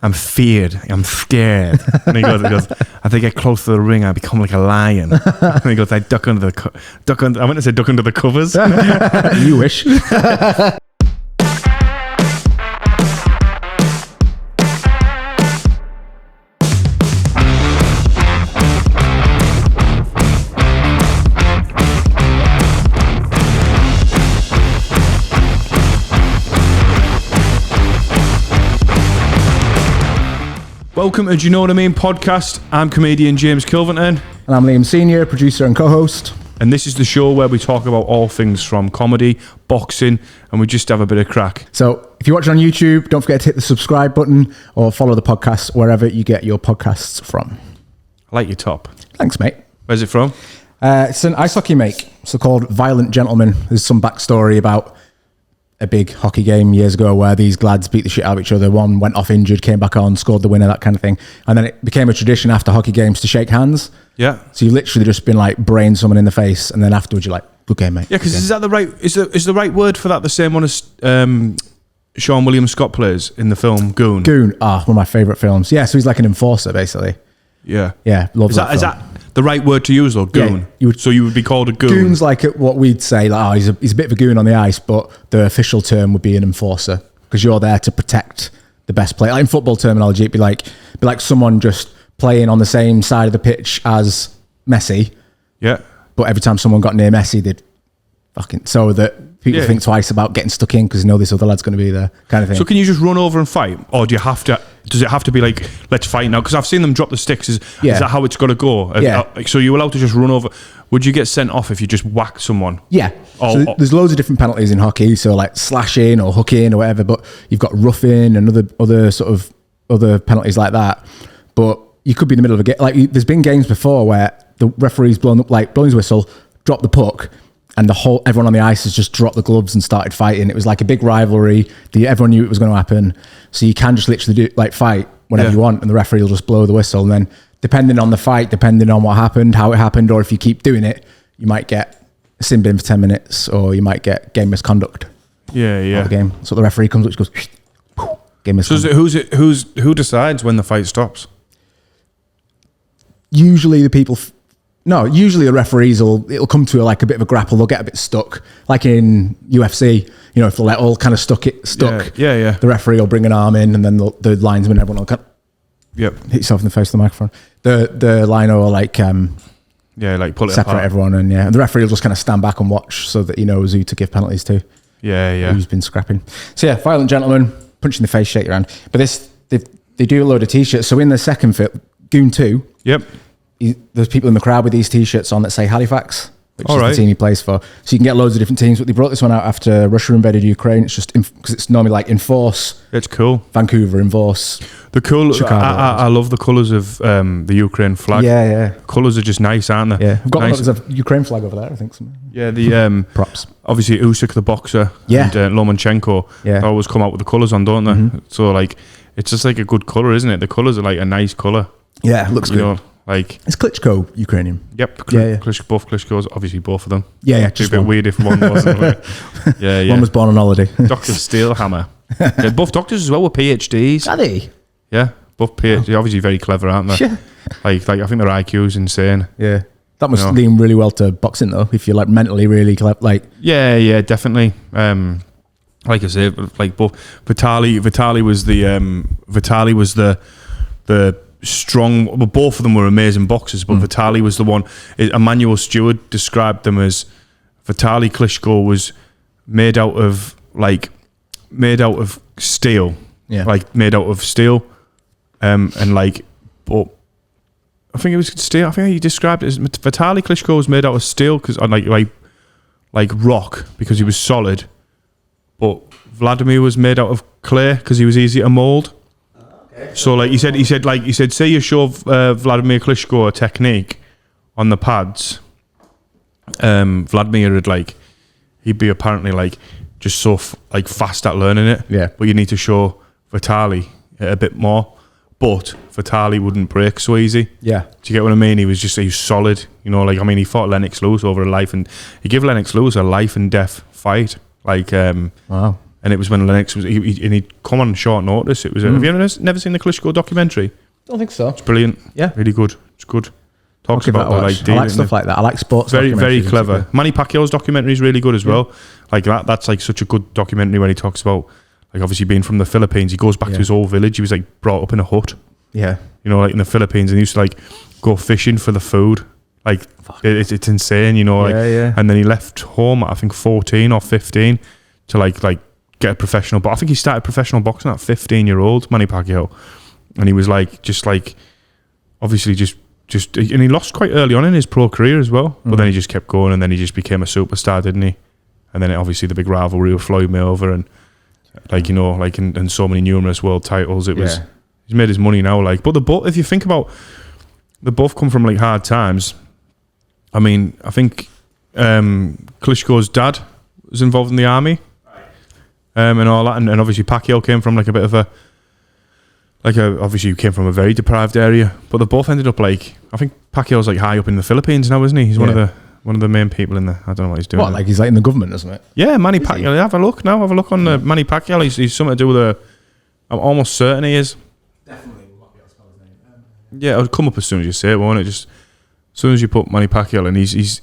I'm feared. I'm scared. And he goes, as I get close to the ring, I become like a lion. And he goes, I duck under the I went to say duck under the covers. You wish. Welcome to Do You Know What I Mean podcast. I'm comedian James Kilverton. And I'm Liam Senior, producer and co-host. And this is the show where we talk about all things from comedy, boxing, and we just have a bit of crack. So if you're watching on YouTube, don't forget to hit the subscribe button or follow the podcast wherever you get your podcasts from. I like your top. Thanks, mate. Where's it from? It's an ice hockey make. It's called Violent Gentlemen. There's some backstory about a big hockey game years ago where these lads beat the shit out of each other. One went off injured, came back on, scored the winner, that kind of thing. And then it became a tradition after hockey games to shake hands. Yeah. So you literally just been like brain someone in the face, and then afterwards you're like, good game, mate. Yeah, because is that the right? Is the right word for that the same one as Sean William Scott plays in the film Goon? Goon, one of my favourite films. Yeah, so he's like an enforcer basically. Yeah. Yeah, love that. Is that the right word to use, though? Goon. Yeah, so you would be called a goon. Goon's like what we'd say, like, he's a bit of a goon on the ice, but the official term would be an enforcer because you're there to protect the best player. Like in football terminology, it'd be like someone just playing on the same side of the pitch as Messi. Yeah. But every time someone got near Messi, they'd fucking so that people think twice about getting stuck in because they know this other lad's going to be there, kind of thing. So can you just run over and fight, or do you have to? Does it have to be like, let's fight now? Because I've seen them drop the sticks. Is that how it's got to go? Yeah. So you're allowed to just run over. Would you get sent off if you just whack someone? Yeah. So there's loads of different penalties in hockey. So like slashing or hooking or whatever. But you've got roughing and other sort of other penalties like that. But you could be in the middle of a game. Like there's been games before where the referee's blown his whistle, dropped the puck, and everyone on the ice has just dropped the gloves and started fighting. It was like a big rivalry. Everyone knew it was going to happen. So you can just literally fight whenever you want, and the referee will just blow the whistle. And then depending on the fight, depending on what happened, how it happened, or if you keep doing it, you might get a sin bin for 10 minutes, or you might get game misconduct. Yeah. The game. So the referee comes up, goes, game misconduct. So who decides when the fight stops? Usually the people. Usually the referees it'll come to a bit of a grapple. They'll get a bit stuck, like in UFC. You know, if they're all kind of stuck. Yeah. The referee will bring an arm in, and then the linesman, everyone will hit yourself in the face with the microphone. The liner will pull it separate apart. everyone, and the referee will just kind of stand back and watch so that he knows who to give penalties to. Yeah. Who's been scrapping. So Violent Gentlemen, punch in the face, shake your hand. But they do a load of t-shirts. So in the second film, Goon 2. Yep. There's people in the crowd with these t-shirts on that say Halifax, which is the team he plays for. So you can get loads of different teams. But they brought this one out after Russia invaded Ukraine. It's just because it's normally like Enforce. It's cool. Vancouver, Enforce. The cool. I love the colours of the Ukraine flag. Yeah. Colours are just nice, aren't they? Yeah. I've got there's a Ukraine flag over there, I think. Yeah, the props. Obviously Usyk the boxer and Lomachenko always come out with the colours on, don't they? Mm-hmm. So it's just like a good colour, isn't it? The colours are like a nice colour. Yeah, it looks good. It's Klitschko Ukrainian. Yep. Both Klitschko's, obviously both of them. Yeah. Just a bit weird if one wasn't. Yeah. One was born on holiday. Dr. Steelhammer. Both doctors as well with PhDs. Are they? Yeah. Both PhDs. Obviously very clever, aren't they? Sure. I think their IQ's insane. Yeah. That must lean really well to boxing though, if you're mentally really clever. Yeah, definitely. Like I say, both Vitali was the strong. Well, both of them were amazing boxers, but Vitali was the one. Emmanuel Stewart described them as Vitali Klitschko was made out of steel. Yeah. Made out of steel, but I think it was steel. I think he described it as Vitali Klitschko was made out of steel because like rock because he was solid, but Vladimir was made out of clay because he was easy to mold. So he said, say you show Vladimir Klitschko a technique on the pads, Vladimir would he'd be apparently just so fast at learning it. Yeah. But you need to show Vitali a bit more. But Vitali wouldn't break so easy. Yeah. Do you get what I mean? He was solid. He fought Lennox Lewis over a life, and he gave Lennox Lewis a life and death fight. Wow. And it was when Lennox was, and he'd come on short notice. It was. Have you never seen the Klitschko documentary? Don't think so. It's brilliant. Yeah, really good. It's good. Talks about I like stuff like that. I like sports. Very clever. Manny Pacquiao's documentary is really good as well. Like that's like such a good documentary when he talks about, like, obviously being from the Philippines. He goes back to his old village. He was like brought up in a hut. Yeah. You know, like in the Philippines, and he used to like go fishing for the food. Like it's insane, you know. Like, and then he left home at I think 14 or 15 to like get a professional. But I think he started professional boxing at 15-year-old, Manny Pacquiao, and he was like just like obviously just and he lost quite early on in his pro career as well. But then he just kept going, and then he just became a superstar, didn't he? And then obviously the big rivalry with Floyd Mayweather, and like, you know, like and so many numerous world titles. It was he's made his money now. Like, but if you think about, they both come from like hard times. I mean, I think Klitschko's dad was involved in the army, and all that, and obviously Pacquiao came from like a bit of obviously came from a very deprived area, but they both ended up like, I think Pacquiao's like high up in the Philippines now, isn't he? He's one of the main people in the, I don't know what he's doing. What, like he's like in the government, isn't it? Yeah, Manny Pacquiao. Have a look now. Have a look on Manny Pacquiao. He's something to do with I'm almost certain he is. Definitely will not be able to spell his name. Yeah, it'll come up as soon as you say it, won't it? Just as soon as you put Manny Pacquiao, and he's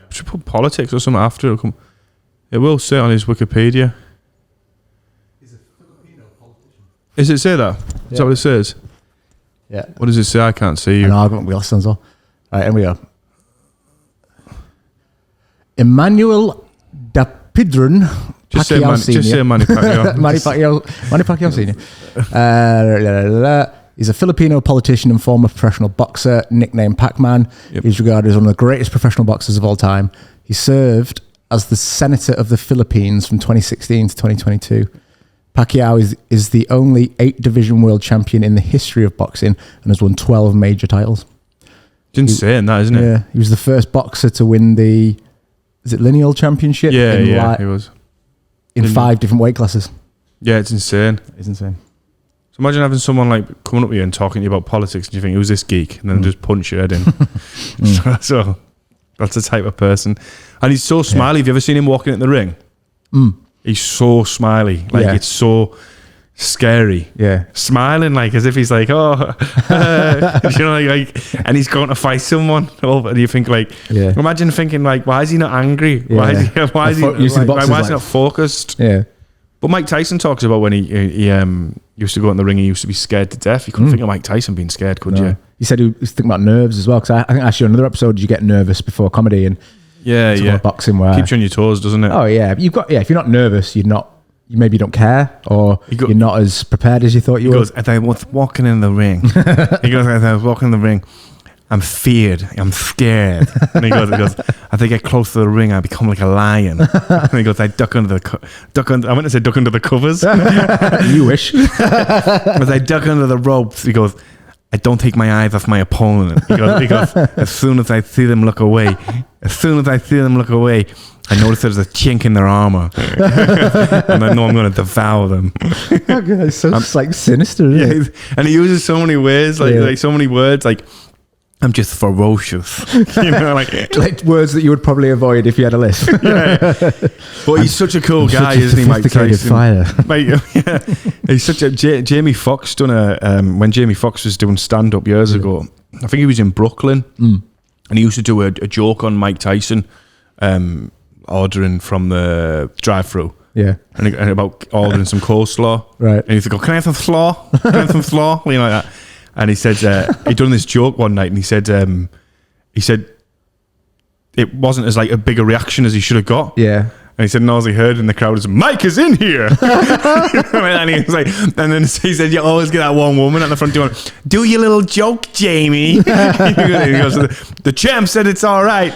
should put politics or something after it'll come. It will say on his Wikipedia. He's a Filipino politician. Is it say that? Is that what it says? Yeah. What does it say? I can't see you. I know, I've got my glasses on. All right, here we go. Emmanuel Dapidron Pacquiao Senior. Just say Manny Pacquiao. Manny Pacquiao Senior. He's a Filipino politician and former professional boxer, nicknamed Pac-Man. Yep. He's regarded as one of the greatest professional boxers of all time. He served as the Senator of the Philippines from 2016 to 2022. Pacquiao is the only 8-division world champion in the history of boxing and has won 12 major titles. It's insane, that, isn't it? Yeah, he was the first boxer to win the, is it lineal championship? Yeah, he was. In 5 different weight classes. Yeah, it's insane. It's insane. So imagine having someone like coming up to you and talking to you about politics, and you think, who's this geek? And then just punch your head in. So that's the type of person. And he's so smiley. Have you ever seen him walking in the ring? He's so smiley. Like, it's so scary. Yeah. Smiling like as if he's like, oh, you know, like, and he's going to fight someone. And you think like, imagine thinking like, why is he not angry? Why is he not focused? Yeah. But Mike Tyson talks about when he used to go in the ring, he used to be scared to death. You couldn't think of Mike Tyson being scared, could you? He said he was thinking about nerves as well. Because I think actually on another episode, you get nervous before comedy and boxing where keeps you on your toes, doesn't it? Oh yeah, if you're not nervous, you maybe don't care, or you're not as prepared as you thought you were. He goes, as I was walking in the ring, as I was walking in the ring, I'm scared. And he goes, as I get close to the ring, I become like a lion. And he goes, I duck under I went to say duck under the covers. You wish. As I duck under the ropes, he goes, I don't take my eyes off my opponent. He goes, as soon as I see them look away, I notice there's a chink in their armor. And I know I'm going to devour them. It's so like sinister, isn't it? And he uses so many ways, like so many words, like, I'm just ferocious. You know, like words that you would probably avoid if you had a list. But he's such a cool guy, isn't he, Mike Tyson? Fire. He's such a Jamie Foxx done when Jamie Foxx was doing stand-up years ago. I think he was in Brooklyn, and he used to do a joke on Mike Tyson ordering from the drive-thru. Yeah, and about ordering some coleslaw. Right, and he used to go, "Can I have some slaw? Can I have some slaw?" You know, like that. And he said he'd done this joke one night, and he said it wasn't as like a bigger reaction as he should have got. Yeah. And he said, and all he heard in the crowd was, Mike is in here. And he was like, and then he said, you always get that one woman at the front door, do your little joke, Jamie. He goes, the champ said it's all right.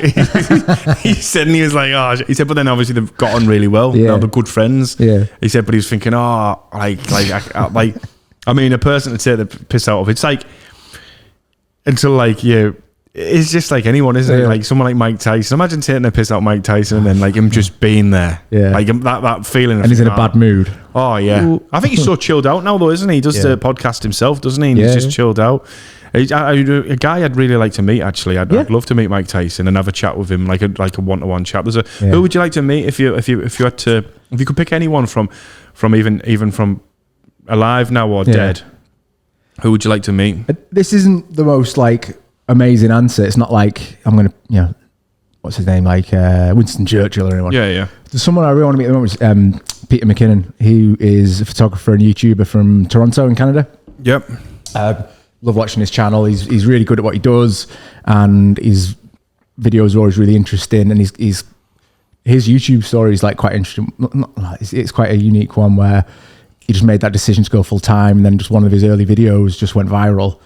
He said, and he was like, oh, he said, but then obviously they've got on really well. Yeah. Now they're good friends. Yeah. He said, but he was thinking, I mean, a person to take the piss out of, it's like, until like, it's just like anyone, isn't it? Like someone like Mike Tyson. Imagine taking a piss out Mike Tyson and then like him just being there. Yeah. Like that feeling. And he's in a bad mood. Oh yeah. Ooh. I think he's so chilled out now though, isn't he? He does the podcast himself, doesn't he? And he's just chilled out. A guy I'd really like to meet actually. I'd love to meet Mike Tyson and have a chat with him, like a one-to-one chat. Who would you like to meet if you could pick anyone from even from alive now or dead? Who would you like to meet? This isn't the most like amazing answer. It's not like I'm gonna, what's his name, like Winston Churchill or anyone. Yeah. There's someone I really want to meet at the moment is Peter McKinnon, who is a photographer and YouTuber from Toronto in Canada. Yep. Love watching his channel. He's really good at what he does, and his videos are always really interesting. And his YouTube story is like quite interesting. It's quite a unique one where he just made that decision to go full time, and then just one of his early videos just went viral,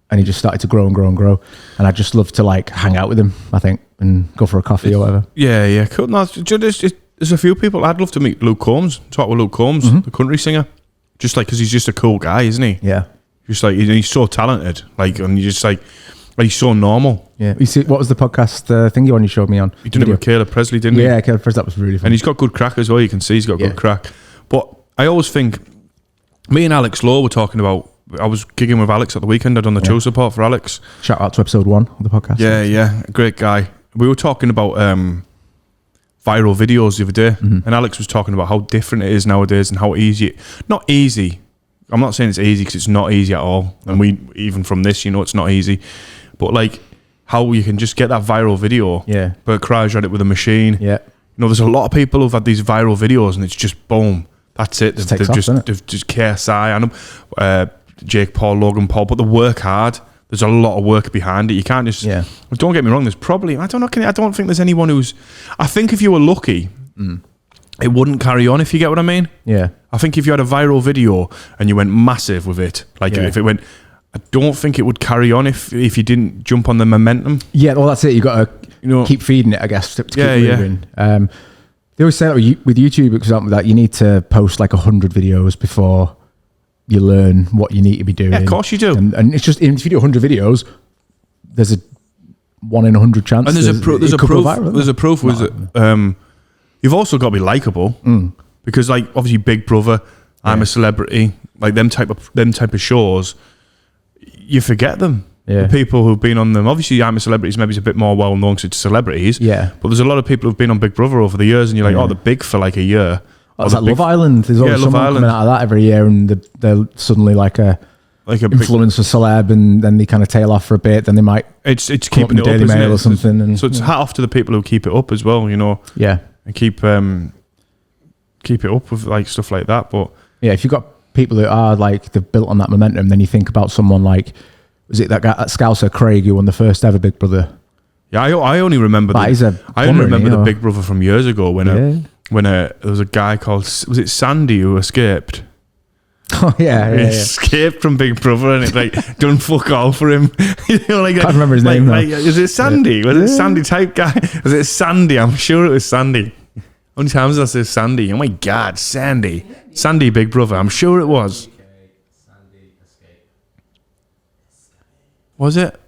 and he just started to grow and grow and grow. And I'd just love to like hang out with him, I think, and go for a coffee or whatever. Yeah, cool. No, there's a few people I'd love to meet. Luke Combs, talk with Luke Combs, the country singer, just like because he's just a cool guy, isn't he? Yeah, just like he's so talented, like, and you just like he's so normal. Yeah, you see, what was the podcast thing you showed me on? You did it with Caleb Presley, didn't you? Yeah, Caleb Presley, that was really fun. And he's got good crack as well. You can see he's got good crack. But I always think, me and Alex Lowe were talking about, I was gigging with Alex at the weekend. I'd done the show support for Alex. Shout out to episode 1 of the podcast. Yeah, great guy. We were talking about viral videos the other day, and Alex was talking about how different it is nowadays and how easy, not easy, I'm not saying it's easy because it's not easy at all. And we, even from this, it's not easy. But like how you can just get that viral video. Yeah. Bert Kreischer had it with a machine. Yeah. There's a lot of people who've had these viral videos and it's just boom. That's it. They've just KSI and them, Jake Paul, Logan Paul, but they work hard. There's a lot of work behind it. You can't just. Yeah. Don't get me wrong. There's probably I don't think there's anyone who's. I think if you were lucky, it wouldn't carry on. If you get what I mean. Yeah. I think if you had a viral video and you went massive with it, like if it went, I don't think it would carry on if you didn't jump on the momentum. Yeah. Well, that's it. You got to keep feeding it, I guess, to keep moving. They always say that with YouTube, for example, that you need to post like 100 videos before you learn what you need to be doing. Yeah, of course you do. And it's just, if you do 100 videos, there's a 1 in 100 chance. And there's a proof. There's a proof. Was it? You've also got to be likable because, like, obviously, Big Brother, I'm a Celebrity, like them type of shows, you forget them. Yeah. The people who've been on them, obviously, I'm a Celebrity, maybe it's a bit more well known to celebrities. Yeah. But there's a lot of people who've been on Big Brother over the years, and you're like, oh, they're big for like a year. It's like Love Island. There's always someone coming out of that every year, and they're suddenly like a influencer celeb, and then they kind of tail off for a bit. Then they might it's keeping it up, Daily Mail or something. And so it's hat off to the people who keep it up as well, Yeah, and keep it up with like stuff like that. But yeah, if you've got people that are like they've built on that momentum, then you think about someone like, was it that guy, that Scouser Craig, who won the first ever Big Brother? Yeah, I only remember the Big Brother from years ago when there was a guy called, was it Sandy, who escaped? Oh yeah. Escaped from Big Brother, and it like done fuck all for him. Can't remember his name. Is it Sandy? Was it Sandy type guy? Was it Sandy? I'm sure it was Sandy. How many times did I say Sandy? Oh my God, Sandy Big Brother. I'm sure it was. Was it?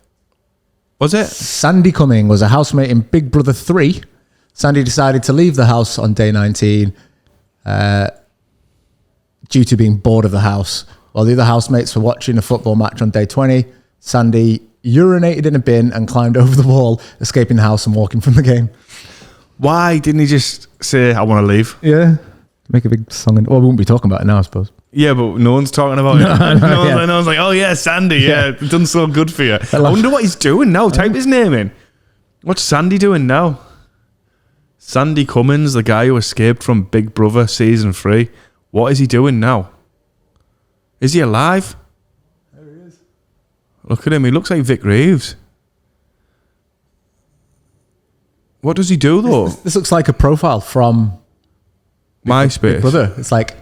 Sandy Cumming was a housemate in Big Brother 3. Sandy decided to leave the house on day 19 due to being bored of the house. While the other housemates were watching a football match on day 20, Sandy urinated in a bin and climbed over the wall, escaping the house and walking from the game. Why didn't he just say, I want to leave? Yeah. Make a big song. Well, we won't be talking about it now, I suppose. Yeah, but no one's talking about it. No one's like, oh yeah, Sandy, done so good for you. I wonder what he's doing now. Type his name in. What's Sandy doing now? Sandy Cummins, the guy who escaped from Big Brother season 3. What is he doing now? Is he alive? There he is. Look at him. He looks like Vic Reeves. What does he do though? This looks like a profile from MySpace. Big Brother. It's like,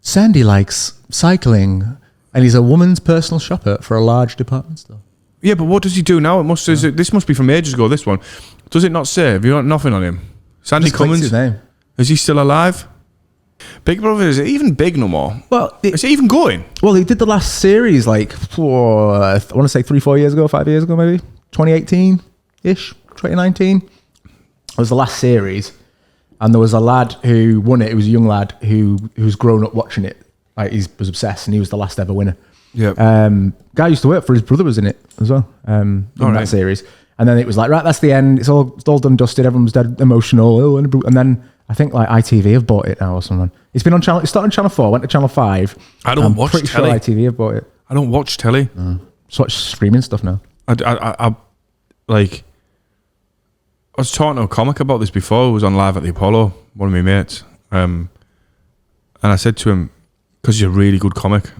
Sandy likes cycling, and he's a woman's personal shopper for a large department store. Yeah, but what does he do now? This must be from ages ago, this one. Does it not say? Have you got nothing on him? Sandy Cummins? His name. Is he still alive? Big Brother, is it even big no more? Well, is it even going? Well, he did the last series like, I want to say 3-4 years ago, 5 years ago maybe. 2018-ish, 2019. It was the last series. And there was a lad who won it. It was a young lad who's grown up watching it. Like, he was obsessed, and he was the last ever winner. Yeah. Guy used to work for his brother was in it as well. In that series. And then it was like, right, that's the end. It's all done, dusted. Everyone's dead emotional. And then I think like ITV have bought it now or something. It's been on channel. It started on Channel 4, went to Channel 5. I'm pretty sure ITV have bought it. I don't watch telly. Just watch streaming stuff now. I was talking to a comic about this before. It was on Live at the Apollo, one of my mates. And I said to him, because he's a really good comic,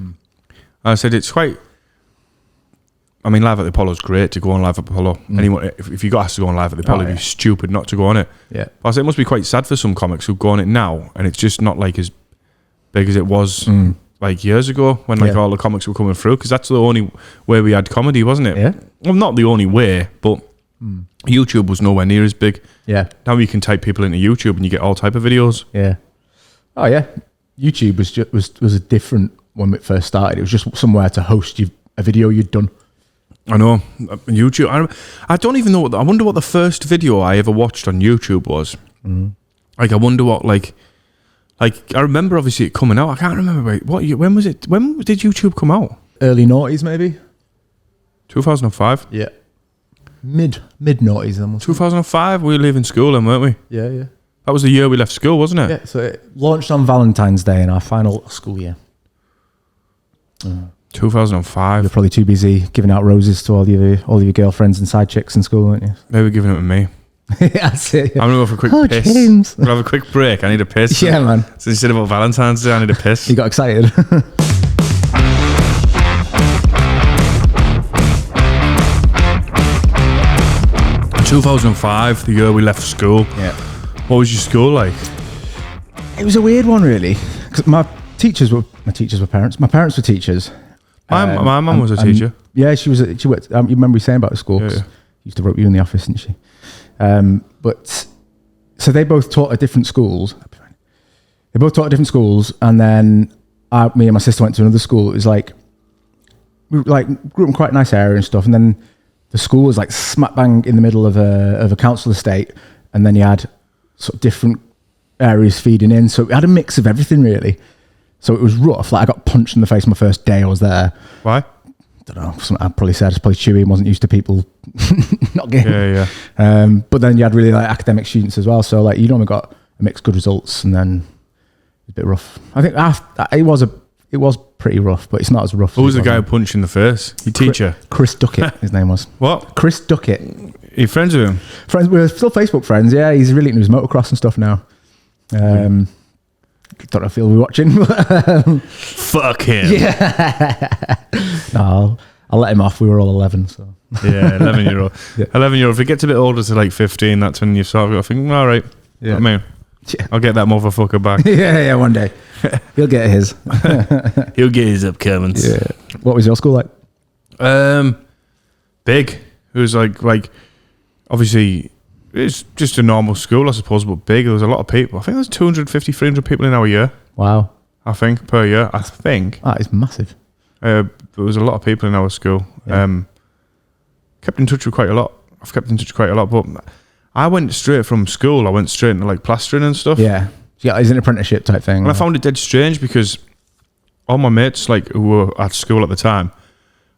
I said, it's quite... I mean, Live at the Apollo is great to go on Live at the Apollo. Anyone, if you got asked to go on Live at the Apollo, it'd be stupid not to go on it. Yeah. But I said, it must be quite sad for some comics who go on it now, and it's just not like as big as it was like years ago when like all the comics were coming through, because that's the only way we had comedy, wasn't it? Yeah. Well, not the only way, but YouTube was nowhere near as big. Yeah. Now you can type people into YouTube and you get all type of videos. Yeah. Oh yeah. YouTube was a different when it first started. It was just somewhere to host a video you'd done. I know. YouTube. I don't even know. I wonder what the first video I ever watched on YouTube was. Like, I wonder what, like, I remember obviously it coming out. I can't remember when was it? When did YouTube come out? Early noughties, maybe. 2005. Yeah. Mid noughties, then. 2005. We were leaving school, then, weren't we? Yeah, yeah. That was the year we left school, wasn't it? Yeah. So it launched on Valentine's Day in our final school year. 2005. You're probably too busy giving out roses to all of your girlfriends and side chicks in school, weren't you? They were giving it to me. That's it. I'm gonna go for a quick piss. James. We'll have a quick break. I need a piss. Yeah, man. So instead of Valentine's Day, I need a piss. You got excited. 2005, the year we left school. Yeah. What was your school like? It was a weird one, really. Because my teachers were parents. My parents were teachers. My mum was a teacher. Yeah, she worked. You remember you saying about the school? Yeah. Used to rope you in the office, didn't she? But so they both taught at different schools. They both taught at different schools, and then me and my sister went to another school. It was like we grew up in quite a nice area and stuff, and then the school was like smack bang in the middle of a council estate, and then you had sort of different areas feeding in. So it had a mix of everything, really. So it was rough. Like, I got punched in the face my first day I was there. Why? I don't know. Something I'd probably said. I was probably chewy and wasn't used to people not getting. Yeah. But then you had really like academic students as well. So like you normally got a mixed good results, and then it was a bit rough. I think it was pretty rough, but it's not as rough. Who was the guy who punched you in the face? Your teacher? Chris Duckett, his name was. What? Chris Duckett. Are you friends with him? Friends. We're still Facebook friends. Yeah, he's really into his motocross and stuff now. Don't know if he'll be watching. Fuck him. Yeah. No, I'll let him off. We were all 11, so. Yeah, 11-year-old. Yeah. 11-year-old. If it gets a bit older to like 15, that's when you sort of got to think, all right. Yeah. I mean, I'll get that motherfucker back. yeah, one day. He'll get his. He'll get his upcomings. Yeah. What was your school like? Big. It was like obviously it's just a normal school, I suppose, but big. There was a lot of people. I think there's 250, 300 people in our year. Wow. I think per year. I think. That is massive. There was a lot of people in our school. Yeah. Kept in touch with quite a lot. I've kept in touch with quite a lot, but I went straight from school. I went straight into like plastering and stuff. Yeah. Yeah, it's an apprenticeship type thing. And I found it dead strange because all my mates, like who were at school at the time,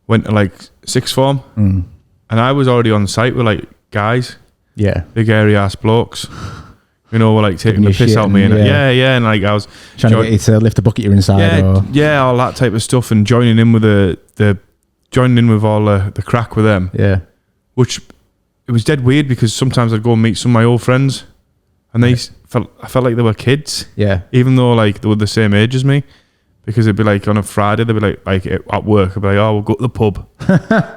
went to like sixth form, and I was already on site with like guys, big airy ass blokes, you know, were like taking the piss out of me, and and like I was trying to get you to lift a bucket you're inside, all that type of stuff, and joining in with all the crack with them, which it was dead weird because sometimes I'd go and meet some of my old friends, and I felt like they were kids, even though like they were the same age as me. Because it'd be like on a Friday, they'd be like at work, I'd be like, oh, we'll go to the pub.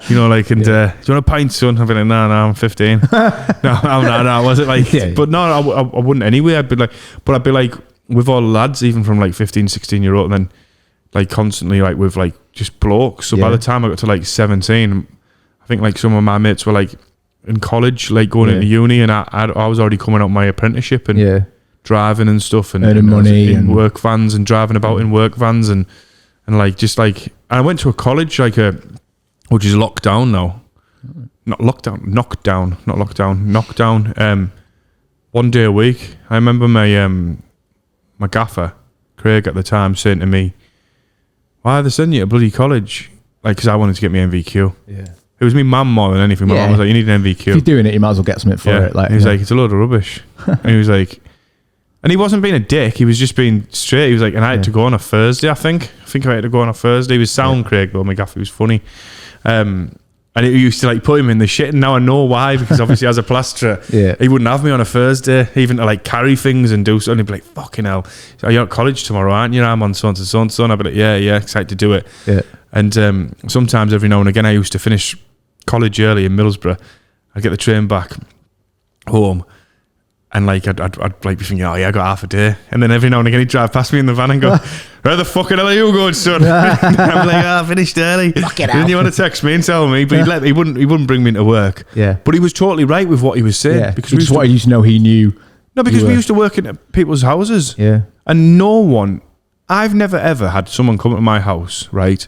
You know, like, and do you want a pint, son? I'd be like, no, I'm 15. no, was it like, but no, I wouldn't anyway. I'd be like with all the lads, even from like 15, 16-year-old, and then like constantly like with like just blokes. So by the time I got to like 17, I think like some of my mates were like in college, like going into uni, and I was already coming out my apprenticeship and driving and stuff, and earning money in work vans and driving about in work vans and like just like, and I went to a college which is locked down not lockdown. One day a week. I remember my gaffer, Craig at the time, saying to me, "Why are they sending you to bloody college?" Like, because I wanted to get my NVQ. Yeah. It was me mum more than anything. My mum was like, "You need an NVQ." If you're doing it, you might as well get something for it. Like, he was like, "It's a load of rubbish." And he was like, and he wasn't being a dick. He was just being straight. He was like, and I had to go on a Thursday. I think I had to go on a Thursday. He was sound, Craig, though. My gaffer was funny. And it used to like put him in the shit, and now I know why, because obviously as a plasterer, he wouldn't have me on a Thursday, even to like carry things and do something. He'd be like, "Fucking hell, so you're at college tomorrow, aren't you?" I'm on so and so and so. And I'd be like, yeah, excited to do it. Yeah. And sometimes every now and again, I used to finish college early in Middlesbrough. I'd get the train back home, and like I'd like be thinking, "Oh yeah, I got half a day." And then every now and again, he'd drive past me in the van and go, "Where the fucking hell are you going, son?" I'm like, "I finished early." Didn't you want to text me and tell me? But he wouldn't bring me into work. Yeah. But he was totally right with what he was saying. Yeah. Because we just wanted you to know he knew. No, because we used to work in people's houses. Yeah. And I've never ever had someone come to my house, right,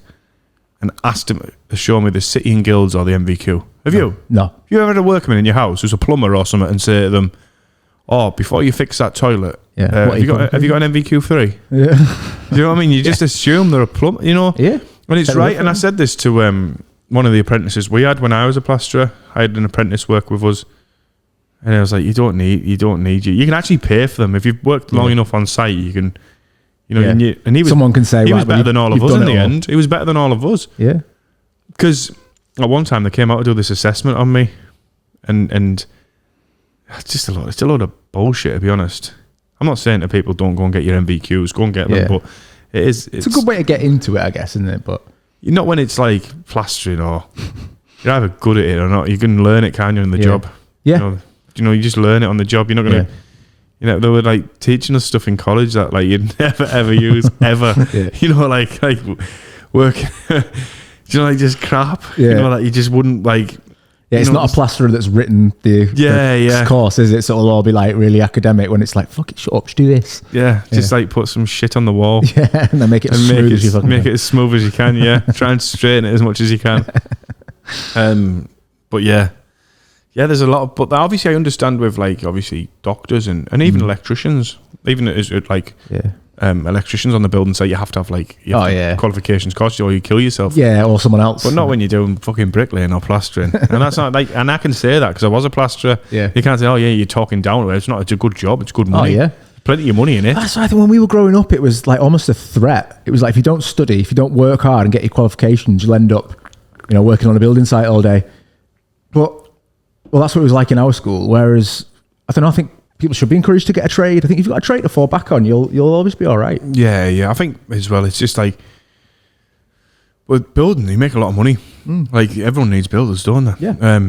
and asked him to show me the City and Guilds or the MVQ. Have you? No. Have you ever had a workman in your house who's a plumber or something and say to them, "Oh, before you fix that toilet, have you got an MVQ3? Yeah. Do you know what I mean? You just assume they're a plumber, you know? Yeah. And it's right. And I said this to one of the apprentices we had when I was a plasterer. I had an apprentice work with us, and I was like, you don't need you. You can actually pay for them if you've worked long enough on site. You can, and he was. Someone can say he was better than all of us in the end. He was better than all of us. Yeah. Because at one time they came out to do this assessment on me, and it's just it's a load of bullshit, to be honest. I'm not saying to people don't go and get your MVQs, go and get them, but it's a good way to get into it, I guess, isn't it? But not when it's like plastering, or you're either good at it or not. You can learn it, can you, in the job? Yeah. You just learn it on the job. You're not gonna. They were like teaching us stuff in college that like you'd never ever use ever. Like work. Like just crap. Like you just wouldn't like. Yeah, it's not a plasterer that's written the course, is it? So it'll all be like really academic when it's like, fuck it, shut up, just do this. Yeah, just like put some shit on the wall. Yeah, and then make it as smooth as you fucking make it as smooth as you can, Try and straighten it as much as you can. But yeah, there's a lot of, but obviously I understand with like, obviously doctors and even electricians, even as like, electricians on the building site, you have to have like qualifications cost you or you kill yourself. Yeah, or someone else. But not when you're doing fucking bricklaying or plastering. And that's not like, and I can say that because I was a plasterer. Yeah. You can't say, "Oh yeah, you're talking down to it." It's not. It's a good job. It's good money. Oh yeah. Plenty of money in it. That's why I think when we were growing up, it was like almost a threat. It was like, if you don't study, if you don't work hard and get your qualifications, you'll end up, working on a building site all day. But that's what it was like in our school. Whereas I think people should be encouraged to get a trade. I think if you've got a trade to fall back on, you'll always be all right. Yeah. I think as well, it's just like, with building, you make a lot of money. Like everyone needs builders, don't they? Yeah.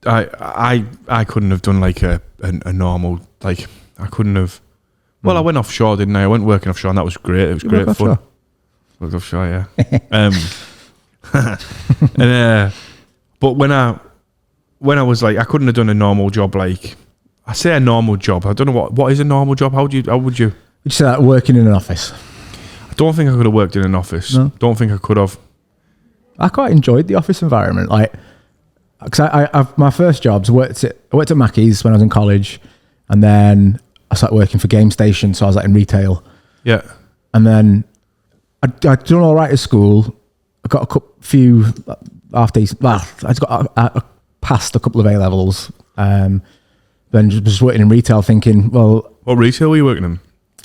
I couldn't have done like a normal, like I couldn't have. Well, I went offshore, didn't I? I went working offshore, and that was great. It was great fun. Worked offshore, yeah. But when I was like, I couldn't have done a normal job like. I say a normal job. I don't know what is a normal job. How would you? Would you say that working in an office? I don't think I could have worked in an office. No. Don't think I could have. I quite enjoyed the office environment. Like, because I've my first jobs, I worked at Mackey's when I was in college, and then I started working for Game Station, so I was like in retail. Yeah. And then I'd done all right at school. I got few half decent. Well, I passed a couple of A levels. Then just working in retail, thinking, well, what retail were you working in?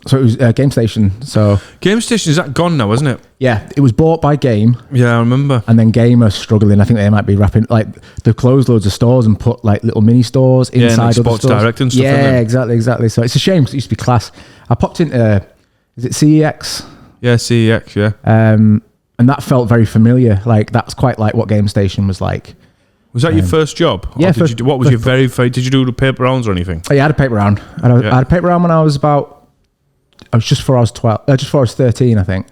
So it was Game Station. So Game Station, is that gone now, isn't it? Yeah, it was bought by Game. Yeah, I remember. And then Game are struggling. I think they might be wrapping, like, they've closed loads of stores and put like little mini stores inside like other Sports stores. Direct and stuff. Yeah, exactly. So it's a shame because it used to be class. I popped into, is it CEX? Yeah, CEX. Yeah. And that felt very familiar. Like that's quite like what Game Station was like. Was that your first job? Yeah. What was your very? Did you do the paper rounds or anything? Oh, yeah, I had a paper round. I had a paper round when I was just before I was 12. Just before I was 13, I think.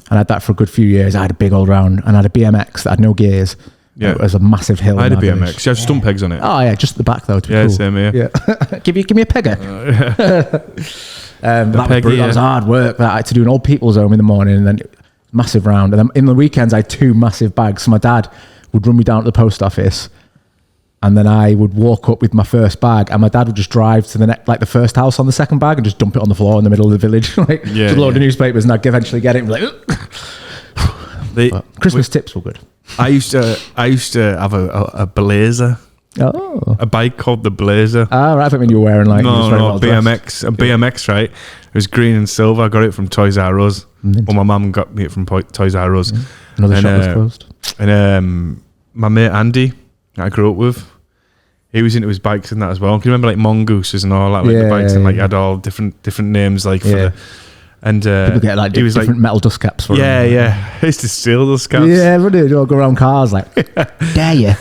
And I had that for a good few years. I had a big old round, and I had a BMX that had no gears. Yeah, it was a massive hill. I had a BMX. You had stump pegs on it. Oh yeah, just at the back though. Yeah, cool. Same here. Yeah, give me a pegger. That was hard work. I had to do an old people's home in the morning, and then massive round. And then in the weekends, I had 2 massive bags. So my dad would run me down to the post office, and then I would walk up with my first bag, and my dad would just drive to the first house on the second bag and just dump it on the floor in the middle of the village, like just load of newspapers, and I'd eventually get it and be like, Christmas tips were good. I used to have a Blazer. Oh, A bike called the Blazer. right. I think when you were wearing like BMX, a BMX, right? It was green and silver. I got it from Toys R Us. Well, my mum got me it from Toys R Us. Another shop was closed. And my mate Andy, that I grew up with, he was into his bikes and that as well. Can you remember like Mongooses and all that, like the bikes and like had all different names like for the. And people get like different metal dust caps for them. Yeah. I used to steal those caps. Yeah, really. You all go around cars like, dare you?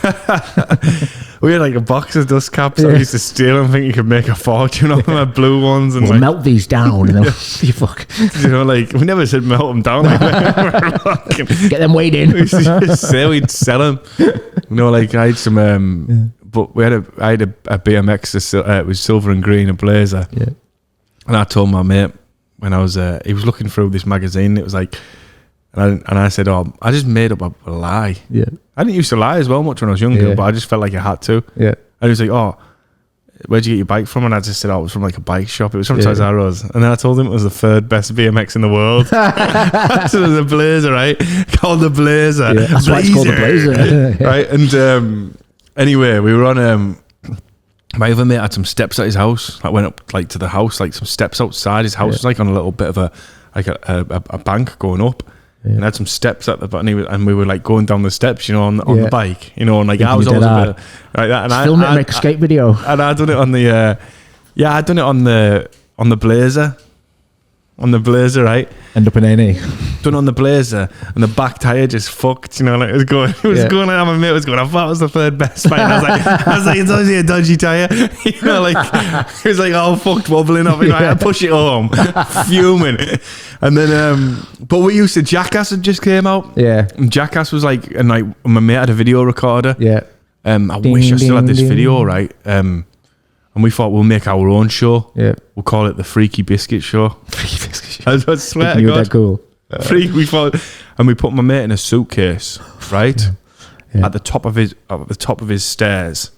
We had like a box of dust caps. I used to steal them, think you could make a fortune off them. I had blue ones and we'll like, melt these down. And then you fuck. You know, like we never said melt them down. Like, get them weighed in. We used to just say we'd sell them. You know, like I had some. But I had a BMX. It was silver and green, a Blazer. Yeah. And I told my mate when I was, he was looking through this magazine. It was like, and I said, "Oh, I just made up a lie." Yeah. I didn't used to lie as well much when I was younger, but I just felt like I had to. Yeah. And he was like, "Oh, where'd you get your bike from?" And I just said, "Oh, it was from like a bike shop. It was from Toys R Us." And then I told him it was the third best BMX in the world. So it was a Blazer, right? Called the Blazer. Yeah. That's why it's called the Blazer. Right? And anyway, we were on. My other mate had some steps at his house. I went up like to the house, like some steps outside his house. It was like on a little bit of a bank going up. Yeah. And had some steps at the bottom, and we were like going down the steps, you know, on the bike, you know, and like I was always a bit like that. And film it, make a skate video. And I done it on the, I done it on the Blazer, right? End up in A&E. Done on the Blazer, and the back tire just fucked, you know, like it was going. And my mate was going. I thought it was the third best bike. I was like, it's obviously a dodgy tire, you know, like it was like all fucked, wobbling up. You know, I had to push it home, fuming. And then, but we used to Jackass had just came out. Yeah, and Jackass was like, and like my mate had a video recorder. Yeah, I wish I still had this video, right? And we thought we'll make our own show. Yeah, we'll call it the Freaky Biscuit Show. Freaky Biscuit Show. I swear to God, that cool. We thought, and we put my mate in a suitcase, right? Yeah. At the top of his stairs.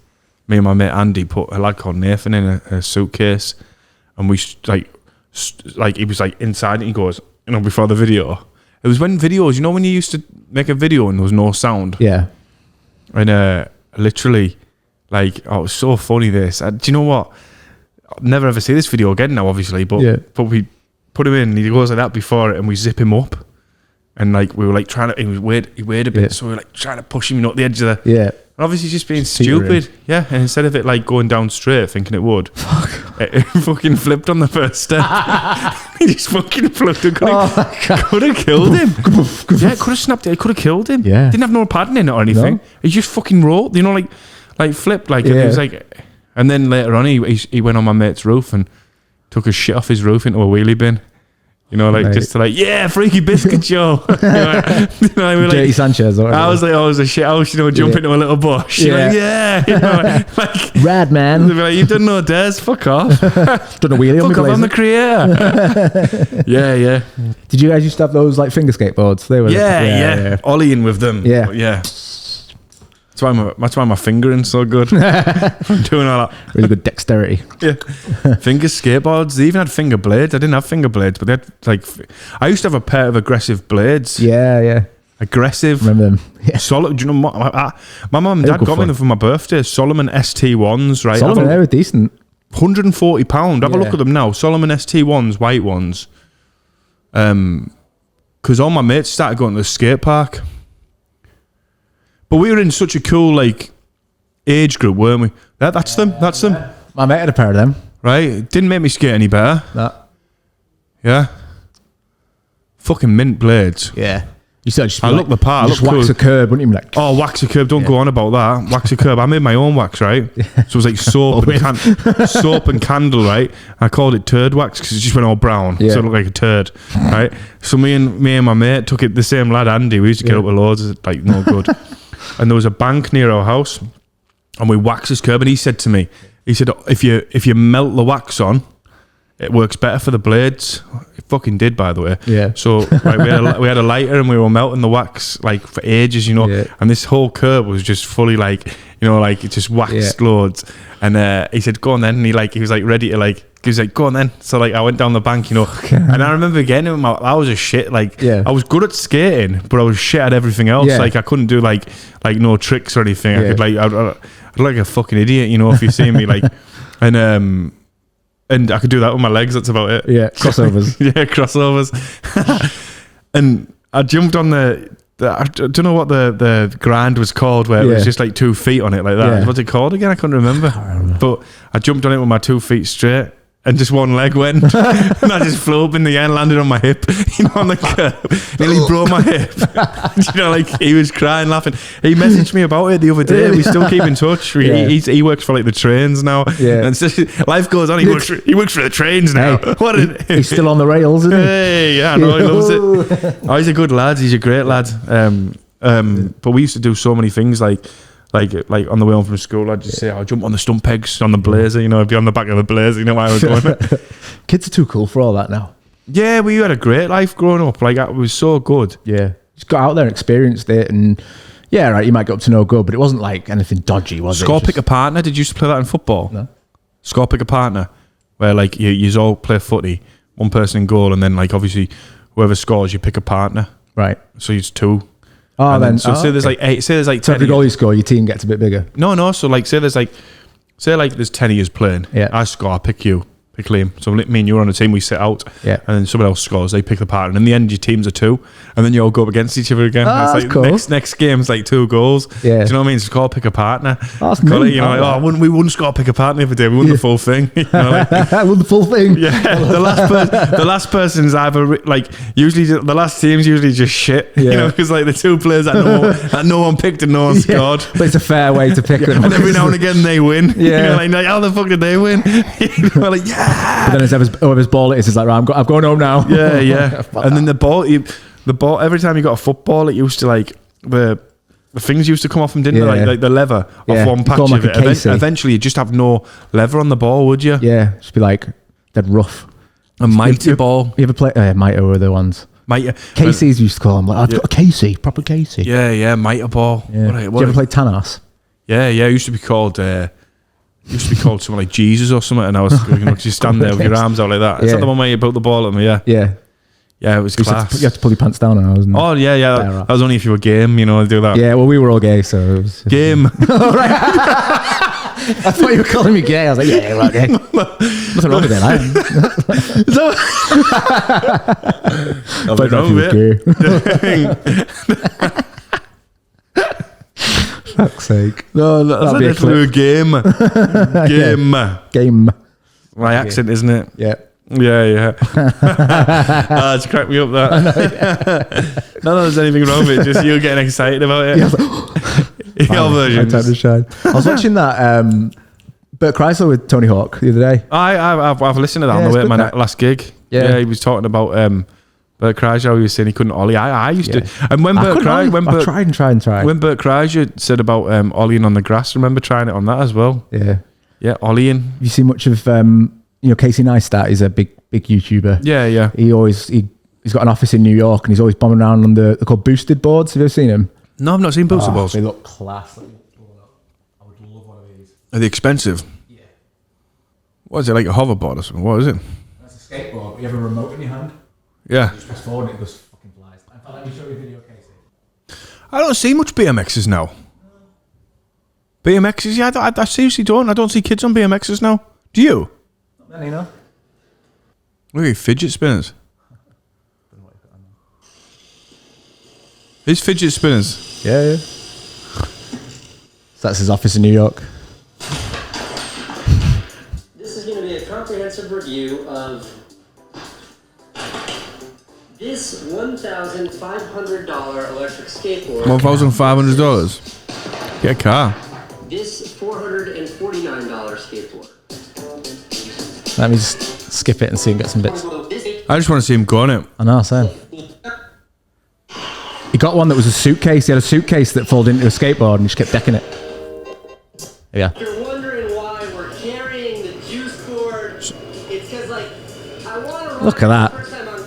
Me and my mate Andy put a lad called Nathan in a suitcase, and we like he was like inside, and he goes, you know, before the video. It was when videos, you know, when you used to make a video and there was no sound. Yeah. And literally, like, oh, it was so funny. This, do you know what? I'll never ever see this video again now, obviously. But we put him in, and he goes like that before it, and we zip him up, and like we were like trying to. He weighed a bit, so we were like trying to push him, you know, at the edge of the. Yeah. And obviously just being stupid. Yeah. And instead of it like going down straight, thinking it would, it fucking flipped on the first step. He just fucking flipped. Could have killed him. Yeah, could have snapped it. It could have killed him. Yeah. Didn't have no padding in it or anything. No. He just fucking rolled. You know, like flipped. Like it was like. And then later on, he went on my mate's roof and took a shit off his roof into a wheelie bin. You know, like just to like, Freaky Biscuit Show. you know, Dirty like, Sanchez. Or I was like, oh, it was a shit house, you know, jump into a little bush. Yeah. You know, like, rad, man. They'd be like, you've done no dares, fuck off. Done a wheelie on the Fuck off, I'm the creator. Yeah. Did you guys used to have those like finger skateboards? They were yeah. Ollieing with them. Yeah. That's why my fingering's so good. From doing all that. Really good dexterity. Yeah. Finger skateboards. They even had finger blades. I didn't have finger blades, but they had like. I used to have a pair of aggressive blades. Yeah. Aggressive. Remember them? Yeah. Solid. Do you know what? My mum and dad got me them for my birthday. Solomon ST1s, right? Solomon, they were decent. £140. Have a look at them now. Solomon ST1s, white ones. Because all my mates started going to the skate park. But we were in such a cool like age group, weren't we? That's them. My mate had a pair of them. Right? It didn't make me skate any better. No. Yeah. Fucking mint blades. Yeah. You said just I look the part. Just wax a curb, wouldn't you? Be like, oh, wax a curb. Don't go on about that. Wax a curb. I made my own wax, right? So it was like soap and candle, right? I called it turd wax because it just went all brown. So it looked like a turd, right? So me and my mate took it. The same lad, Andy. We used to get up with loads of like no good. And there was a bank near our house, and we waxed his curb. And he said to me, if you melt the wax on, it works better for the blades. fucking did, by the way. Yeah. So like, we had a lighter and we were melting the wax like for ages, you know. Yeah. And this whole curb was just fully like, you know, like it just waxed loads. And he said, "Go on then." And he was like ready to like. He was like, "Go on then." So like I went down the bank, you know. And I remember getting him. I was a shit. Like I was good at skating, but I was shit at everything else. Yeah. Like I couldn't do like no tricks or anything. I could like I'd like a fucking idiot, you know, if you see me like, and I could do that with my legs. That's about it. Yeah, crossovers. Yeah, crossovers. And I jumped on I don't know what the grind was called, where it was just like 2 feet on it like that. Yeah. What's it called again? I couldn't remember. But I jumped on it with my 2 feet straight. And just one leg went, and I just flew up in the air and landed on my hip, you know, on the curb. Nearly broke my hip. You know, like he was crying, laughing. He messaged me about it the other day. We still keep in touch. He works for like the trains now. Yeah. And so life goes on. He works for the trains now. Hey, he's still on the rails, isn't he? Hey, yeah, I know, he loves it. Oh, he's a good lad. He's a great lad. But we used to do so many things like on the way home from school, I'd just say, "I'll jump on the stump pegs on the Blazer," you know, I'd be on the back of the Blazer, you know where I was going. Kids are too cool for all that now. Yeah, we had a great life growing up. Like, it was so good. Yeah. Just got out there and experienced it, and yeah, right, you might get up to no good, but it wasn't like anything dodgy, was it? Score pick a partner. Did you used to play that in football? No. Score pick a partner, where like you all play footy, one person in goal, and then like obviously whoever scores, you pick a partner. Right. So it's two. Oh, and then so say there's like 8. Say there's like so 10. every goal you score, your team gets a bit bigger. No. So like say there's 10 of years playing. Yeah. I score, I pick you, pick Liam. So me and you are on a team, we sit out. Yeah. And then someone else scores, they pick the partner. And in the end, your teams are 2. And then you all go up against each other again. Oh, And that's it's cool. next game's like 2 goals. Yeah. Do you know what I mean? Score, pick a partner. That's Call it, mint, you know, I like, like we wouldn't score, pick a partner every day. We won the full thing. You know, like, With the full thing. yeah, the last person's either usually the last team's usually just shit, you Yeah. know, because like the 2 players that no one picked and no one scored. But it's a fair way to pick them. And every now and again they win. Yeah. You know, like how the fuck did they win? You know, like yeah. But then it's whoever's ball it is like, right, I'm going home now. Yeah. And then the ball. Every time you got a football, it used to like the things used to come off them, didn't they? Like the leather off one patch like of it. a Casey. Eventually, you'd just have no leather on the ball, would you? Yeah, just be like dead rough. A mighty ball. You ever play Mitre were the ones? Mitre. Casey's used to call them. Like, I've got a Casey, proper Casey. Yeah, mitre ball. Yeah. Did you ever play Tanas? Yeah. It used to be called. Something like Jesus or something, and I was just stand there with your arms out like that. Is that the one where you put the ball at me? Yeah. Yeah, it was class. You had to pull your pants down and I was. Oh yeah. That was only if you were game, you know, to do that. Yeah, well, we were all gay, so it was Game. I thought you were calling me gay. I was like, yeah, we're all gay. Nothing wrong with it. I am. Nothing wrong with it. Fuck's sake. No, that's be a a game. Game. My accent, isn't it? Yeah. Yeah. It's cracked me up that. None of there's anything wrong with it, just you getting excited about it. Your version. Time to shine. I was watching that Bert Kreisler with Tony Hawk the other day. I've listened to that on Yeah, the way it's to my good, last gig. Yeah. He was talking about Bert Kreischer. He was saying he couldn't ollie. I used to. And when Bert I tried. When Bert Kreischer said about ollieing on the grass, I remember trying it on that as well. Yeah. Yeah, ollieing. You see much of Casey Neistat is a big YouTuber. Yeah. He's got an office in New York and he's always bombing around on they're called boosted boards. Have you ever seen them? No, I've not seen booster balls. They look class. I would love one of these. Are they expensive? Yeah. What is it, like a hoverboard or something? What is it? That's a skateboard. You have a remote in your hand. Yeah. You just press forward and it goes fucking flies. In fact, let me show you a video, Casey. I don't see much BMXs now. BMXs? Yeah, I seriously don't. I don't see kids on BMXs now. Do you? Not many, no. Look at fidget spinners. These fidget spinners. Yeah. So that's his office in New York. This is going to be a comprehensive review of this $1,500 electric skateboard. $1,500. Get a car. This $449 skateboard. Let me just skip it and see and get some bits. I just want to see him go on it. I know, same. He got one that was a suitcase. He had a suitcase that folded into a skateboard and he just kept decking it. Yeah. If you're wondering why we're carrying the juice board, it's because, like, I want to Look at that. first time on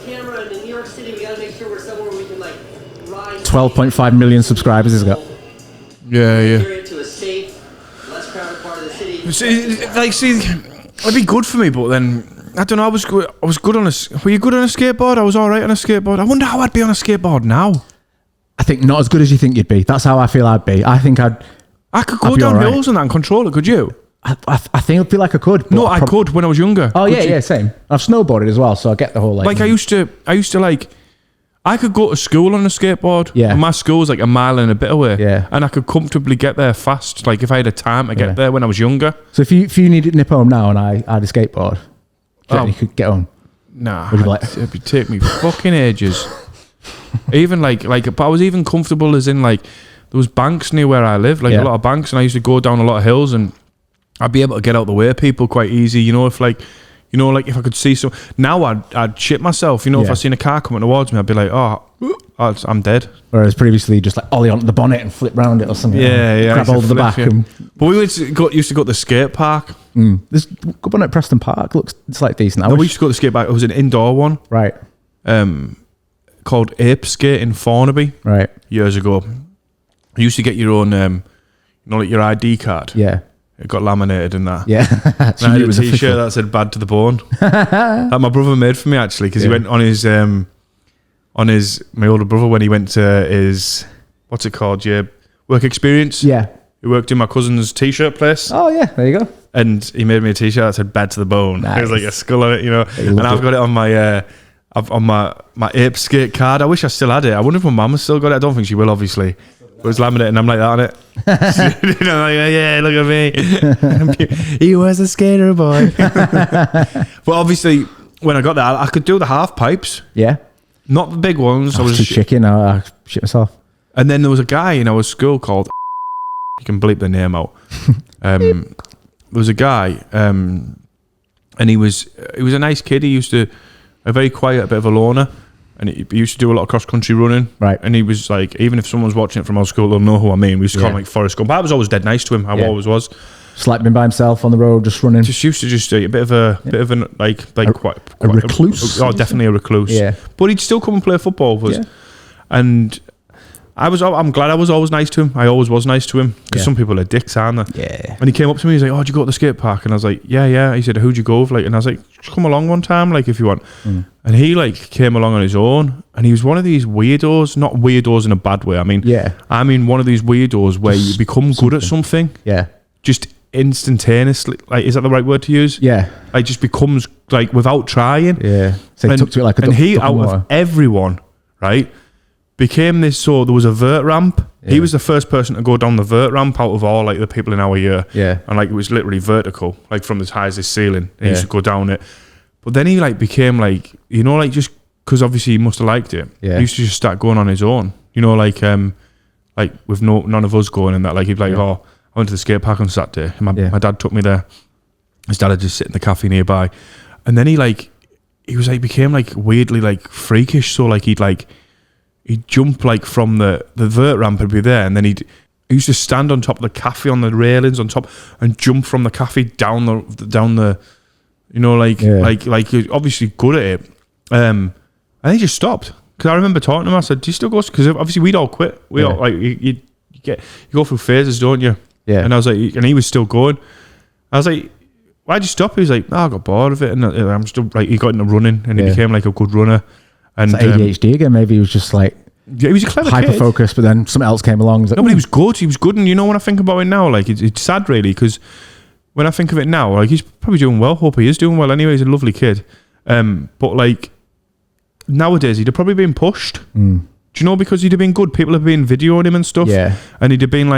12.5 million subscribers he's got. Yeah, yeah. To a safe, less crowded part of the city. See, it'd be good for me, but then I don't know. I was good on a. Were you good on a skateboard? I was all right on a skateboard. I wonder how I'd be on a skateboard now. I think not as good as you think you'd be. That's how I feel I'd be. I think I could go be down all right. hills and that and control it. Could you? I think I feel like I could. But No, I could when I was younger. Oh Could you? yeah, same. I've snowboarded as well, so I get the whole Like I used to like. I could go to school on a skateboard. Yeah. And my school's like a mile and a bit away. Yeah. And I could comfortably get there fast. Like if I had a time to get there when I was younger. So if you needed to nip home now and I had a skateboard, do you reckon you could get home? Nah, Would you like- it'd take me fucking ages. Even like, but I was even comfortable as in like there was banks near where I live, like Yeah. a lot of banks, and I used to go down a lot of hills, and I'd be able to get out the way of people quite easy. You know, if like if I could see some. Now I'd shit myself. You know, if Yeah. I seen a car coming towards me, I'd be like, oh, I'm dead. Whereas previously, just like ollie onto the bonnet and flip round it or something. Yeah, yeah. I Grab used to hold of the flip, back. yeah. And, But we used to go to the skate park. there's good one at Preston Park. It's like decent. I No, we wish- used to go to the skate park. It was an indoor one. right, Called Ape Skate in Thornaby right. years ago. You used to get your own, like your ID card. Yeah, It got laminated in that. yeah. So And I you knew had it a was t-shirt official. that said "Bad to the Bone." That my brother made for me actually, because he went on his my older brother when he went to his what's it called? Yeah, work experience. Yeah. He worked in my cousin's t-shirt place, Oh yeah, there you go. and he made me a t-shirt that said "Bad to the Bone." It was like a Nice. skull on it, you know. you And loved I've it. got it on my. On my Ape Skate card. I wish I still had it. I wonder if my mum has still got it. I don't think she will, obviously. But it's laminated and I'm like that on it. You know, like, yeah, look at me. He was a skater boy. But obviously, when I got that, I could do the half pipes. Yeah. Not the big ones. I I was was too chicken. I shit myself. And then there was a guy in our school called... You can bleep the name out. There was a guy, and he was a nice kid. He used to... A very quiet, a bit of a loner, and he used to do a lot of cross country running. Right. And he was like, even if someone's watching it from our school, they'll know who I mean. We used to call him like Forrest Gump. I was always dead nice to him. I Yeah. always was. Just like being by himself on the road, just running. Just used to a bit of an quite a recluse? Oh, definitely a recluse. Yeah. But he'd still come and play football with us, Yeah. and I'm glad I was always nice to him. I always was nice to him because Yeah. some people are dicks, aren't they? Yeah. And he came up to me, he's like, "Oh, did you go to the skate park?" And I was like, "Yeah." He said, "Who'd you go with?" Like, and I was like, "Just come along one time, like if you want." And he like came along on his own, and he was one of these weirdos, not weirdos in a bad way. I mean, I mean one of these weirdos where you become good at something, Yeah. just instantaneously. Like, is that the right word to use? Yeah. Like, just becomes like without trying. Yeah. So he took to it like a and duck- he duck in out of water. everyone, right, became this. So there was a vert ramp. He Yeah. was the first person to go down the vert ramp out of all like the people in our year. Yeah. And like it was literally vertical, like from as high as this ceiling. He used Yeah. to go down it. But then he like became like, you know, like just because obviously he must have liked it. Yeah. He used to just start going on his own. You know, like with none of us going and that. Like he'd be like, Yeah. "Oh, I went to the skate park on Saturday. And my dad took me there. His dad had just sit in the cafe nearby, and then he was like became like weirdly like freakish. So like he'd jump like from the vert ramp and be there, and then he used to stand on top of the cafe on the railings on top and jump from the cafe down the you know like you're obviously good at it. And he just stopped because I remember talking to him. I said, "Do you still go?" Because obviously we'd all quit. We all like you go through phases, don't you? Yeah. And I was like, and he was still going. I was like, "Why'd you stop?" He was like, "I got bored of it," and I'm still like, he got into running and he became like a good runner. And It's like ADHD again. Maybe he was just like yeah, he was a clever hyper kid. focused, but then something else came along. No, but he was good. He was good, and you know when I think about it now, like it's sad really because when I think of it now, like he's probably doing well. Hope he is doing well. Anyway, he's a lovely kid. But like nowadays, he'd have probably been pushed. Do you know, because he'd have been good. People have been videoing him and stuff. Yeah. And he'd have been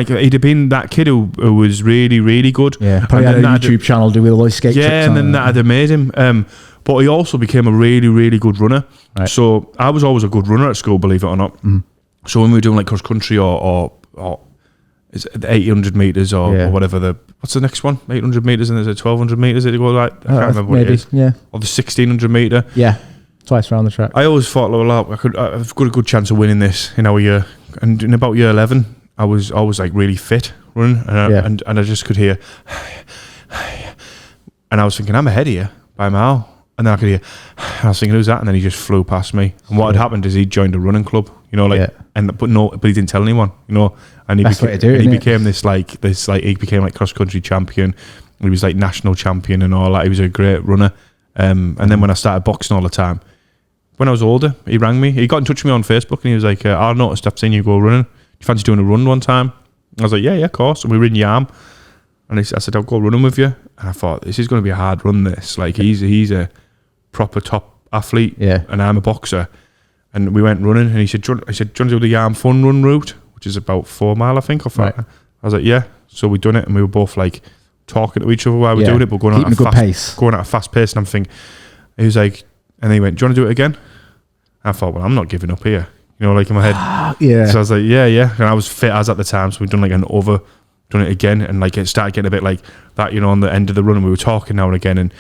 that kid who was really, really good. Yeah, probably And had a then that'd YouTube channel doing all these skate tricks. yeah, and then that had made him. But he also became a really, really good runner. Right. So I was always a good runner at school, believe it or not. So when we were doing like cross country or is it the 800 meters or whatever what's the next one? 800 meters and there's a 1200 meters. It go like I can't remember what it is. Yeah, Or the 1600 meter. yeah, twice around the track. I always thought, I've got a good chance of winning this in our year. And in about year 11, I was always like really fit running, and I just could hear, and I was thinking, I'm ahead of you by a mile. And then I could hear, I was thinking, who's that? And then he just flew past me. And what had happened is he joined a running club, you know, like, but he didn't tell anyone, you know. And he Best way to do it, he isn't it? became he became like cross country champion. He was like national champion and all that. He was a great runner. And then when I started boxing all the time, when I was older, he rang me. He got in touch with me on Facebook and he was like, I noticed I've seen you go running. Do you fancy doing a run one time? I was like, yeah, of course. And we were in Yarm. And I said, I'll go running with you. And I thought, this is going to be a hard run, this. Like, he's a proper top athlete. Yeah. And I'm a boxer. And we went running. And he said, do you want to do the Yarm Fun Run route? Which is about 4 mile, I think. Right. I was like, yeah. So we done it. And we were both like talking to each other while we were doing it. But going Keeping at a pace. Going at a fast pace. And I'm thinking, he was like, and then he went, do you want to do it again? And I thought, well, I'm not giving up here. You know, like in my head. Yeah. So I was like, yeah. And I was fit as at the time. So we'd done like done it again. And like it started getting a bit like that, you know, on the end of the run. And we were talking now and again.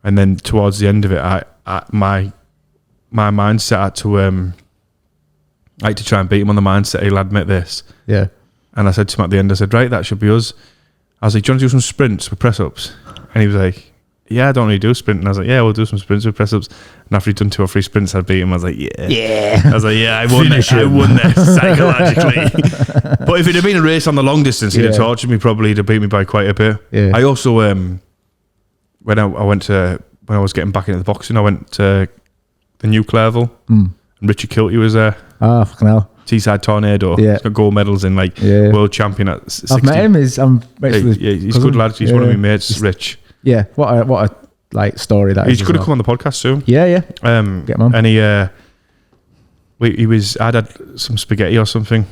And then towards the end of it, my mindset had to, I had to try and beat him on the mindset. He'll admit this. Yeah. And I said to him at the end, I said, right, that should be us. I was like, do you want to do some sprints with press ups? And he was like, yeah, I don't really do sprint. And I was like, yeah, we'll do some sprints with press ups. And after he'd done 2 or 3 sprints, I'd beat him. I was like, yeah. I was like, yeah, I won this. I won this psychologically. But if it had been a race on the long distance, he'd have tortured me probably. He'd have beat me by quite a bit. Yeah. I also, when I was getting back into the boxing, I went to the New Clairville and Richard Kilty was there. Oh, fucking hell. Teesside Tornado. Yeah. He's got gold medals in like world champion at 60. I've met him. I'm He's a good lad. He's one of my mates, Rich. Yeah. What a like story that is. He's going to come on the podcast soon. Yeah. Get him on. And I'd had some spaghetti or something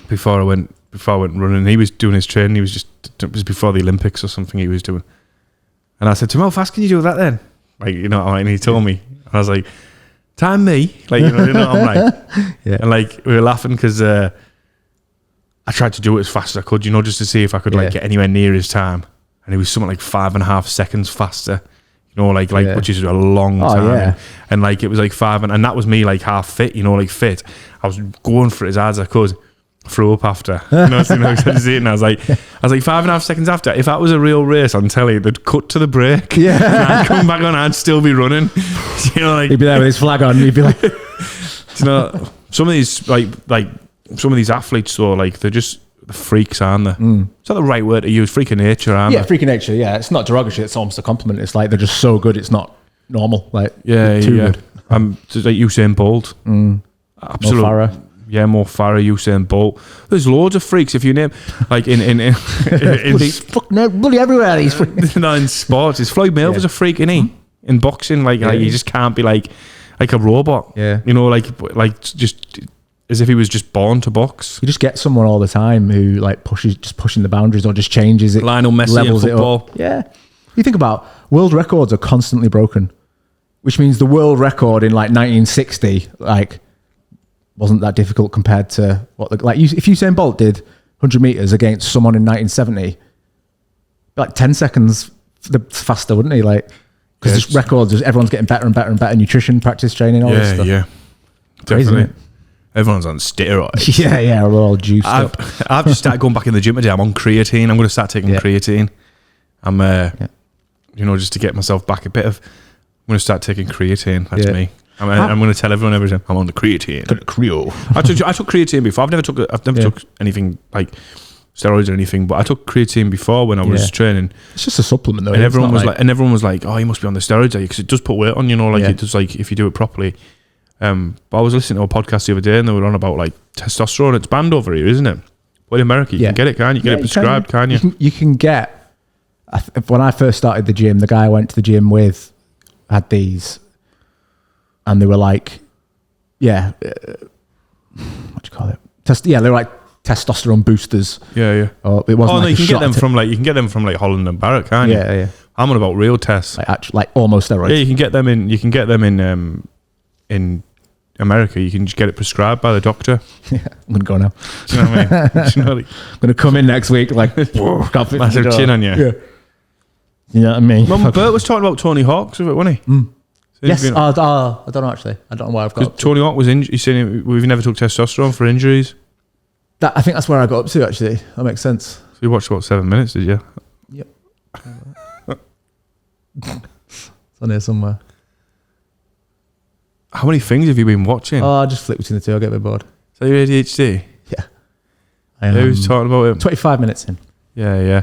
before I went running. He was doing his training. It was before the Olympics or something he was doing. And I said to him, how fast can you do that then? Like, you know, and he told me. And I was like, time me. Like, you know what I'm like? Yeah. And like, we were laughing because I tried to do it as fast as I could, you know, just to see if I could like get anywhere near his time. And he was something like 5.5 seconds faster, you know, like which is a long time. Yeah. And like, it was like 5, and that was me like half fit, you know, like fit. I was going for it as hard as I could. Threw up after. You know, and I was like 5.5 seconds after. If that was a real race on telly, they'd cut to the break. Yeah. And I'd come back on, I'd still be running. You know, like He'd be there with his flag on. He'd be like, you know, some of these like some of these athletes though, like they're just the freaks, aren't they? Is that the right word to use? Freak of nature, aren't they? freak of nature. Yeah, it's not derogatory. It's almost a compliment. It's like they're just so good. It's not normal. Like too good. Just like Usain Bolt. Absolutely. Mo Farah. Yeah, Mo Farah, Usain Bolt. There's loads of freaks if you name like in bloody everywhere. These freaks. in sports. Is Floyd Mayweather's a freak, isn't he? In boxing, like you just can't be like a robot. Yeah. You know, like just as if he was just born to box. You just get someone all the time who like pushing the boundaries or just changes it. Lionel Messi levels in football. It up. Yeah. You think about world records are constantly broken, which means the world record in like 1960 like wasn't that difficult compared to what if Usain Bolt did 100 meters against someone in 1970, like 10 seconds faster, wouldn't he? Like because there's records, everyone's getting better and better and better. Nutrition, practice training, all this stuff. Yeah, Crazy, definitely. Everyone's on steroids. Yeah, we're all juiced up. I've just started going back in the gym today. I'm on creatine. I'm going to start taking creatine. I'm, you know, just to get myself back a bit of. I'm going to start taking creatine. That's me. I'm going to tell everyone every time I'm on the creatine. Creo. I took creatine before. I've never took anything like steroids or anything, but I took creatine before when I was training. It's just a supplement, though. And everyone was like, "Oh, you must be on the steroids because it does put weight on." You know, like it does. Like if you do it properly. But I was listening to a podcast the other day and they were on about like testosterone. It's banned over here, isn't it? But in America, you can get it, can't you? Get it prescribed, can't you? You can get. When I first started the gym, the guy I went to the gym with had these, and they were like, what do you call it? They were like testosterone boosters. Yeah. Or it wasn't. You can get them from like Holland and Barrett, can't you? Yeah. I'm on about real tests. Like almost steroids. Yeah, you can get them in America. You can just get it prescribed by the doctor. Yeah, I'm gonna go now. Do you know what I mean? You know, like, I'm gonna come in next week like massive chin on you. Yeah. You know what I mean? Mum, Bert was talking about Tony Hawk's of it, wasn't he? Yes. I don't know actually. I don't know why I've got. Tony Hawk was injured. He's saying we've never took testosterone for injuries. I think that's where I got up to actually. That makes sense. So you watched about 7 minutes, did you? Yep. It's on here somewhere. How many things have you been watching? Oh, I just flip between the two. I get a bit bored. Is that your ADHD? Yeah. I Who's talking about him? 25 minutes in. Yeah.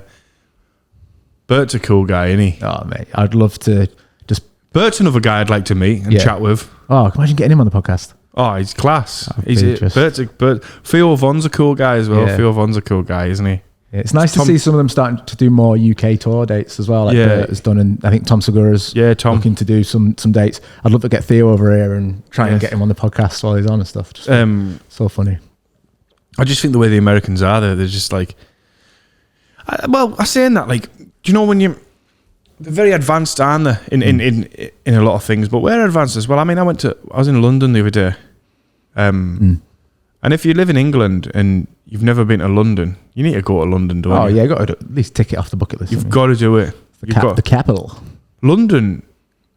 Bert's a cool guy, isn't he? Oh, mate. I'd love to just... Bert's another guy I'd like to meet and Yeah. chat with. Oh, imagine getting him on the podcast. Oh, he's class. That'd He's be just- Theo Von's a cool guy as well. Yeah. Theo Von's a cool guy, isn't he? Yeah, it's nice to Tom- see some of them starting to do more UK tour dates as well. Like Yeah. Bert has done, and I think Tom Segura's Tom. looking to do some dates. I'd love to get Theo over here and try and Yes. get him on the podcast while he's on and stuff. Just so funny. I just think the way the Americans are, they're just like, I saying that, like, do you know when they're very advanced, aren't they, in a lot of things, but we're advanced as well. I mean, I was in London the other day, and if you live in England and you've never been to London, you need to go to London, don't Oh you? yeah, you got to at least tick it off the bucket list. You've got to do it. the capital. London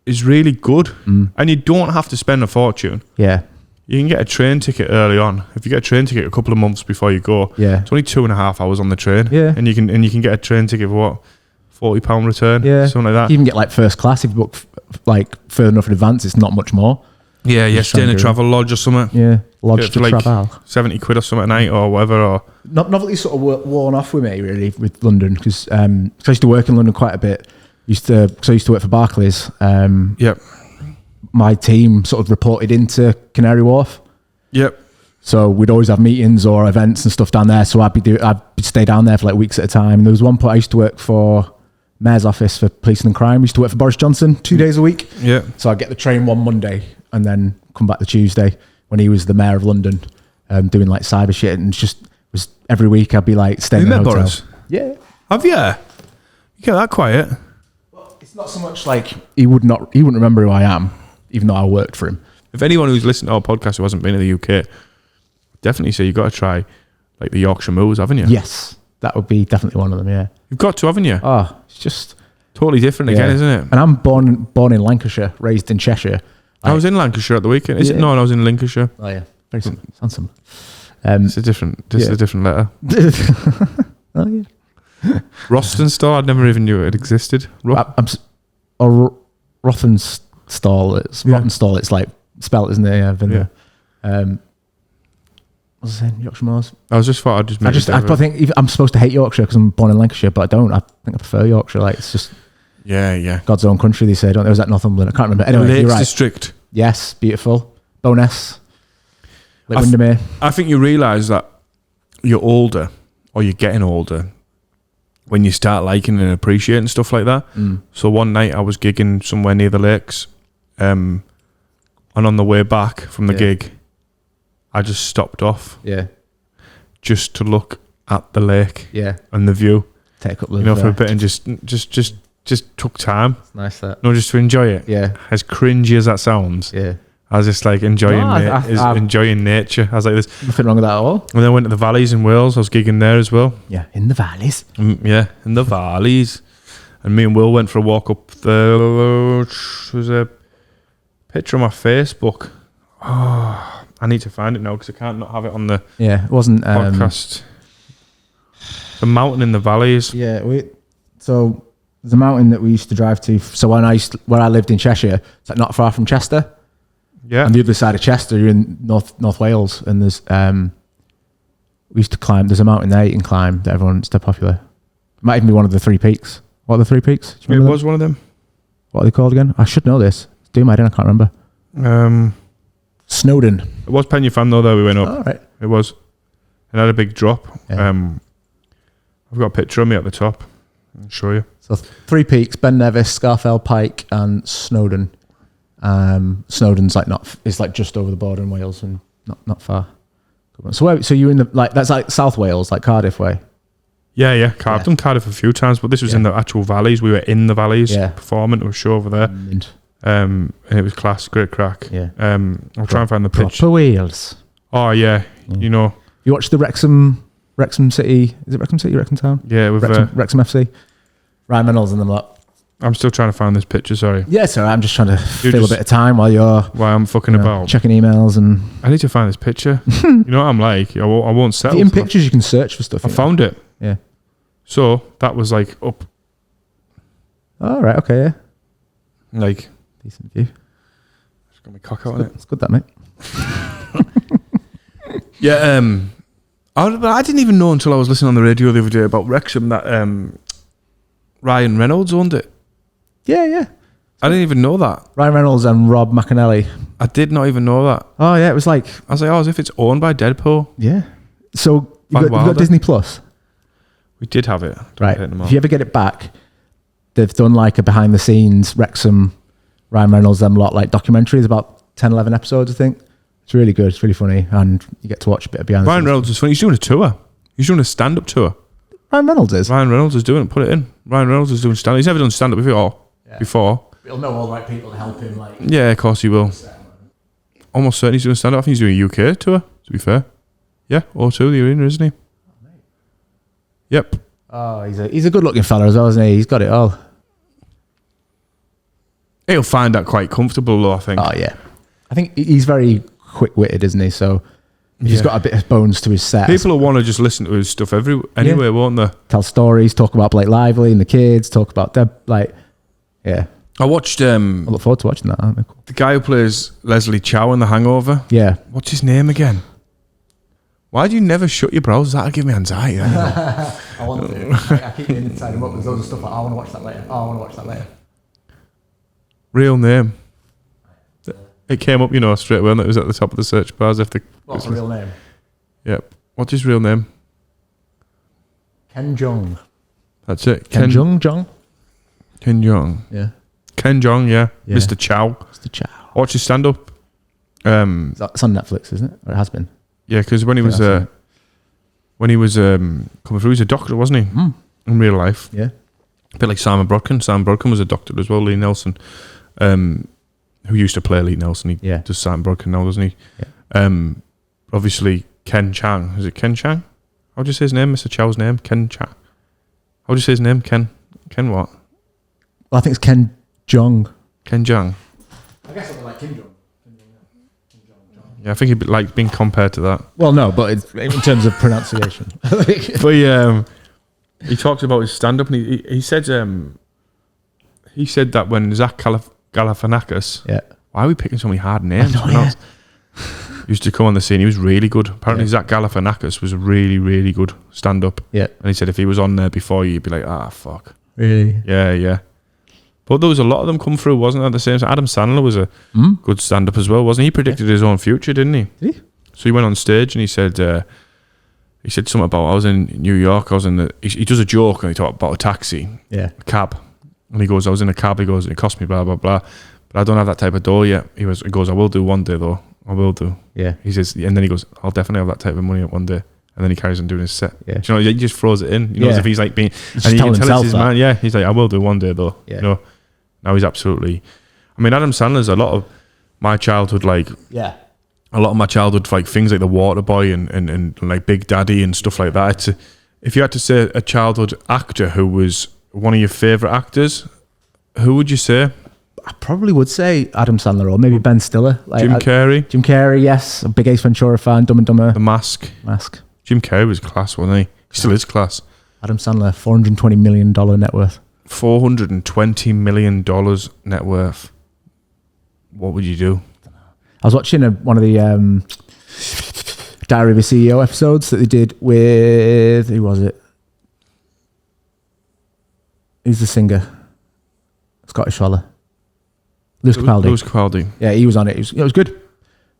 is really good, and you don't have to spend a fortune. Yeah, You can get a train ticket early on. If you get a train ticket a couple of months before you go, yeah, it's only 2.5 hours on the train. Yeah. and you can get a train ticket for what, £40 return, yeah, something like that. You even get like first class if you book like further enough in advance. It's not much more. Yeah, Just stay in a trying to- travel lodge or something. Yeah, lodge Yeah, to for like travel. 70 quid or something a night or whatever. Or Novelty sort of worn off with me really with London because I used to work in London quite a bit. I used to work for Barclays. yep, My team sort of reported into Canary Wharf. yep, So we'd always have meetings or events and stuff down there. So I'd stay down there for like weeks at a time. And there was one point I used to work for Mayor's Office for Policing and Crime. We used to work for Boris Johnson 2 days a week. yeah. So I'd get the train one Monday and then come back the Tuesday when he was the mayor of London, doing like cyber shit. And was every week I'd be like staying You in a met hotel. Boris? Yeah. Have you? You get that quiet? It's not so much like he wouldn't remember who I am, even though I worked for him. If anyone who's listened to our podcast who hasn't been to the UK, definitely say you've got to try like the Yorkshire Moors, haven't you? Yes. That would be definitely one of them, yeah. You've got to, haven't you? Oh, it's just... Totally different Yeah. again, isn't it? And I'm born in Lancashire, raised in Cheshire. I was in Lancashire at the weekend. Is it? Yeah. No, I was in Lincolnshire. Oh yeah, very handsome. It's a different letter. Oh yeah. Rothenstall, I'd never even knew it existed. Rothenstall. It's Yeah. Rothenstall. It's like spelled, isn't it? Yeah. I've been Yeah. there. What was I saying? Yorkshire Moors. I thought I'd just make I think I'm supposed to hate Yorkshire because I'm born in Lancashire, but I don't. I think I prefer Yorkshire. Like it's just yeah. God's own country. They say, don't they? Was that Northumberland? I can't remember. Anyway, Lakes you're right. District. Yes, beautiful. Bowness. Like I th- Windermere. I think you realise that you're older, or you're getting older, when you start liking and appreciating stuff like that. So one night I was gigging somewhere near the lakes, and on the way back from the Yeah. gig, I just stopped off Yeah. just to look at the lake Yeah. and the view, Take a couple you of know, for a bit, and just took time, nice that. no, just to enjoy it. Yeah. As cringy as that sounds, Yeah. I was just like enjoying No, I- enjoying nature. I was like this, Nothing wrong with that at all. and then I went to the valleys in Wales. I was gigging there as well. Yeah. In the valleys. Yeah, in the valleys. And me and Will went for a walk up there. There's a picture on my Facebook. Oh, I need to find it now because I can't not have it on the Yeah. It wasn't podcast. The mountain in the valleys. Yeah, so the mountain that we used to drive to. So where I lived in Cheshire, it's like not far from Chester. Yeah. On the other side of Chester, you're in North Wales, and there's we used to climb. There's a mountain there you can climb that everyone's so popular. It might even be one of the 3 peaks. What are the 3 peaks? Do you It remember was one of them. them? What are they called again? I should know this. Do my I can't remember. Snowdon. It was Penyfan though. There we went up. All right. It was. It had a big drop. Yeah. I've got a picture of me at the top. I'll show you. So 3 peaks: Ben Nevis, Scarfell Pike, and Snowdon. Snowdon's like it's like just over the border in Wales and not far. So you're in that's like South Wales, like Cardiff way. Yeah. I've done Cardiff a few times, but this was in the actual valleys. We were in the valleys performing to a show over there. And it was class, great crack. Yeah. I'll try and find the picture. Proper Wales. Oh yeah, you know. You watched the Wrexham City? Is it Wrexham City, Wrexham Town? Yeah, with Wrexham FC. Ryan Reynolds and them lot. I'm still trying to find this picture. Sorry. Yeah, so I'm just trying to fill a bit of time while you're Why I'm fucking about. checking emails and. I need to find this picture. You know what I'm like. I won't settle. In pictures, you can search for stuff. I found it. Yeah. So that was like up. All right. Okay. Yeah. Like, Decent view. just got my cock out on it. It's good that, mate. Yeah, I didn't even know until I was listening on the radio the other day about Wrexham that Ryan Reynolds owned it. Yeah. I didn't even know that. Ryan Reynolds and Rob McAnally. I did not even know that. Oh yeah, it was like, I was like, oh, as if it's owned by Deadpool. yeah. So Van you've got Wilder. Disney Plus, We did have it. right? Don't hit them If you ever get it back, they've done like a behind the scenes Wrexham, Ryan Reynolds, them lot, like documentaries, about 10, 11 episodes, I think. It's really good. It's really funny, and you get to watch a bit of behind the Ryan scenes. Reynolds is funny. He's doing a tour. He's doing a stand-up tour. Ryan Reynolds is. Ryan Reynolds is doing it. Put it in. Ryan Reynolds is doing stand-up. He's never done stand-up before. He'll know all the right people to help him. Like, Yeah, of course he will. Almost certainly he's doing stand-up. I think he's doing a UK tour, to be fair. Yeah, O2, the arena, isn't he? Yep. oh, he's a good looking fella as well, isn't he? He's got it all. He'll find that quite comfortable, though, I think. Oh yeah, I think he's very quick-witted, isn't he? So he's Yeah. got a bit of bones to his set. People will want to just listen to his stuff anyway, won't they? Tell stories, talk about Blake Lively and the kids, talk about Deb. Like, yeah, I watched I look forward to watching that. Aren't they? Cool. the guy who plays Leslie Chow in The Hangover. Yeah, What's his name again? Why do you never shut your browsers? That'll give me anxiety. I want to. I keep getting inside him up. There's loads of stuff like, I want to watch that later. Oh, I want to watch that later. Real name. It came up, straight away, and it was at the top of the search bars. What's the real name? Yep. What's his real name? Ken Jeong. That's it. Ken Jeong. Ken Jeong. Yeah. Ken Jeong, yeah. Yeah. Mr. Chow. Mr. Chow. Watch his stand-up. It's on Netflix, isn't it? Or it has been. Yeah, because when he was I've coming through, he was a doctor, wasn't he? In real life. Yeah. A bit like Simon Brodkin. Simon Brodkin was a doctor as well, Lee Nelson, who used to play Lee Nelson. He Yeah. does Simon Brodkin now, doesn't he? Yeah. Obviously, Ken Chang. Is it Ken Chang? How do you say his name? Mr. Chow's name? Ken Chang. How do you say his name? Ken what? Well, I think it's Ken Jeong. Ken Jang. I guess I'll be like Kim Jong. Yeah, I think he'd be like being compared to that. Well, no, but it's, in terms of pronunciation. But he talks about his stand-up, and he said that when Zach Galifianakis, Yeah. why are we picking so many hard names? I know, yeah. Used to come on the scene. He was really good. Apparently, Yeah. Zach Galifianakis was a really, really good stand-up. Yeah. And he said if he was on there before you, you'd be like, fuck. Really? Yeah. But there was a lot of them come through, wasn't there? At the same time, Adam Sandler was a good stand-up as well, wasn't he? He predicted his own future, didn't he? Did he? So he went on stage and he said something about, I was in New York. He does a joke and he talked about a taxi, Yeah. a cab, and he goes, I was in a cab. He goes, it cost me blah blah blah, but I don't have that type of door yet. He goes, I will do one day though. I will do. Yeah. He says, and then he goes, I'll definitely have that type of money one day. And then he carries on doing his set. Yeah. Do you know, he just throws it in. Yeah. As if he's like being, He's and just you can telling tell himself it's his that. man. Yeah, he's like, I will do one day though. Yeah. Now he's absolutely. I mean, Adam Sandler's a lot of my childhood, like Yeah. a lot of my childhood, like things like The Waterboy and like Big Daddy and stuff like that. If you had to say a childhood actor who was one of your favourite actors, who would you say? I probably would say Adam Sandler or maybe Ben Stiller. Like, Jim Carrey, Jim Carrey, yes. A big Ace Ventura fan. Dumb and Dumber. The Mask. Mask. Jim Carrey was class, wasn't he? He still is class. Adam Sandler, $420 million net worth. $420 million net worth. What would you do? I was watching one of the Diary of a CEO episodes that they did with, who was it? Who's the singer? Scottish fella. Lewis Capaldi. Lewis Capaldi. Yeah, he was on it. It was good.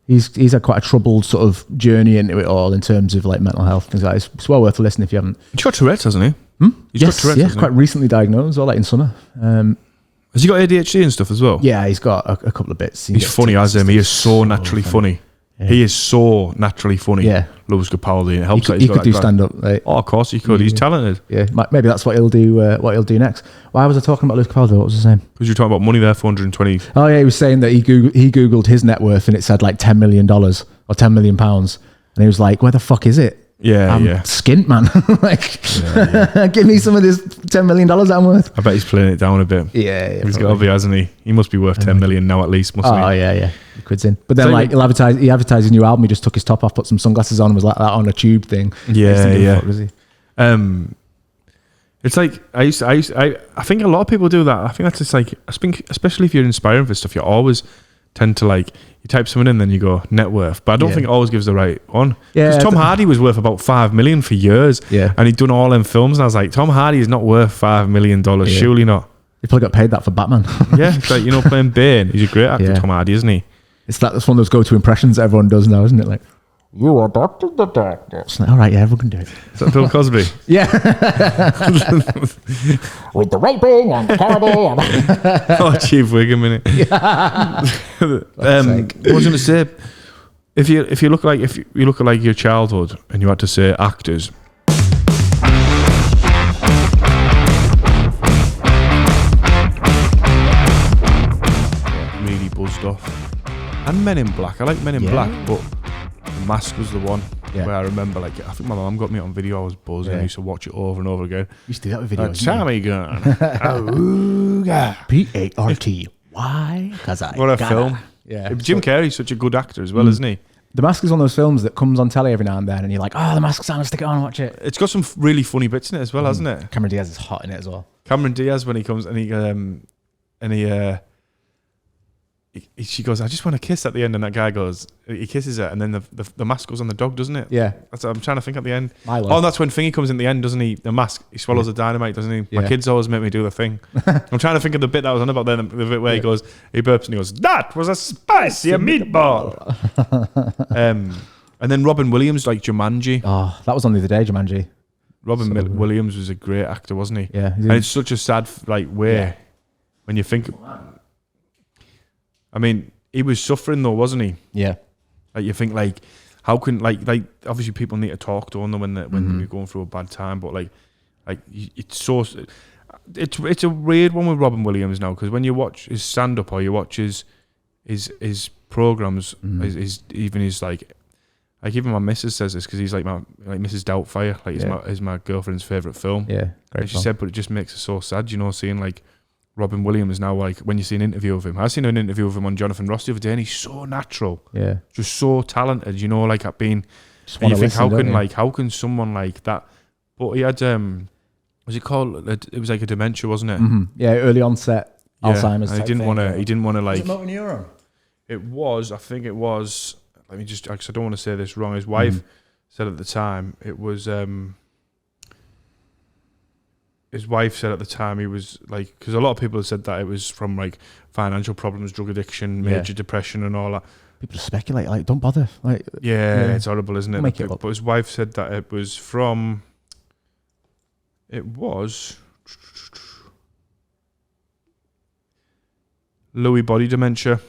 He's had quite a troubled sort of journey into it all in terms of like mental health things like that. It's well worth a listen if you haven't. He's got Tourette's, hasn't he? He's got Yes, Tourette's, yeah, hasn't he? quite recently diagnosed, or like in summer. Has he got ADHD and stuff as well? Yeah, he's got a couple of bits. He's funny as him. He is so naturally funny. Yeah. He is so naturally funny. Yeah. Lewis Capaldi. It He helps that could, he's he got could that do guy. stand up. Like, Oh, of course he could. He's talented. yeah, maybe that's what he'll do. What he'll do next. Why was I talking about Lewis Capaldi? What was his name? Because you're talking about money there, 420. Oh yeah, he was saying that he googled his net worth and it said like $10 million or £10 million, and he was like, "Where the fuck is it? Yeah, I'm yeah. skint, man. Like, give me some of this $10 million that I'm worth." I bet he's playing it down a bit. Yeah, He's got to be, hasn't he? He must be worth 10 million now at least, mustn't Oh he? yeah, he quits in. But then So like he advertised his new album. He just took his top off, put some sunglasses on, and was like that on a tube thing. Yeah, He just didn't give a yeah. fuck, does he? It's like I think a lot of people do that. I think that's just like, I think especially if you're inspiring for stuff, you always tend to like, you type someone in, then you go net worth. But I don't think it always gives the right one. Yeah, Because Tom Hardy was worth about $5 million for years. Yeah. And he'd done all them films, and I was like, Tom Hardy is not worth $5 million. Surely not. He probably got paid that for Batman. Yeah, it's like, playing Bane. He's a great actor, Tom Hardy, isn't he? That's one of those go-to impressions that everyone does now, isn't it? Like, you are Dr. the Doctor. It's like, all right, yeah, everyone can do it. Is that Bill Cosby? Yeah. With the raping and the carrying and Oh, Chief Wiggum, innit? What was I going to say? If you look at like your childhood and you had to say actors, really buzzed off. And Men in Black. I like Men in Black, but The Mask was the one where I remember, like, I think my mum got me on video. I was buzzing. I used to watch it over and over again. You used to do that with videos. Tommy Gun. P-A-R-T-Y. Because I What a film. Yeah. Jim Carrey's such a good actor as well, isn't he? The Mask is one of those films that comes on telly every now and then, and you're like, oh, The Mask's on, stick it on and watch it. It's got some really funny bits in it as well, hasn't it? Cameron Diaz is hot in it as well. Cameron Diaz, when he comes and she goes, I just want to kiss at the end, and that guy goes, he kisses her, and then the mask goes on the dog, doesn't it? Yeah. That's what I'm trying to think at the end. Milo. Oh, and that's when Thingy comes in the end, doesn't he? The mask, he swallows the dynamite, doesn't he? My Yeah. kids always make me do the thing. I'm trying to think of the bit that was on about then, the bit where he goes, he burps and he goes, that was a spicy meatball. And then Robin Williams, like Jumanji. Oh, that was on the other day, Jumanji. Robin Williams was a great actor, wasn't he? Yeah. And it's such a sad way when you think. I mean, he was suffering though, wasn't he? Yeah. Like you think, like, how can like obviously people need to talk to them when they're going through a bad time, but like it's so. It's a weird one with Robin Williams now, because when you watch his stand up or you watch his programs, his even my missus says this, because he's like Mrs. Doubtfire, like is my girlfriend's favourite film. Yeah. Great And she film. said, but it just makes it so sad, seeing like Robin Williams now, like when you see an interview of him. I seen an interview of him on Jonathan Ross the other day, and he's so natural, Yeah. just so talented, like at being. Just And you wanna think, listen, how can someone like that? But he had was it called? It was like a dementia, wasn't it? Yeah, early onset Alzheimer's. And type he didn't thing, want to. yeah. He didn't want to like. Was it motor neuron? It was. I think it was. Let me just. Because I don't want to say this wrong. His wife said at the time it was. His wife said at the time he was like, because a lot of people have said that it was from like financial problems, drug addiction, major depression, and all that. People speculate, like, don't bother. Like, Yeah, it's horrible, isn't it? Make it up. But his wife said that it was from. It was Lewy body dementia,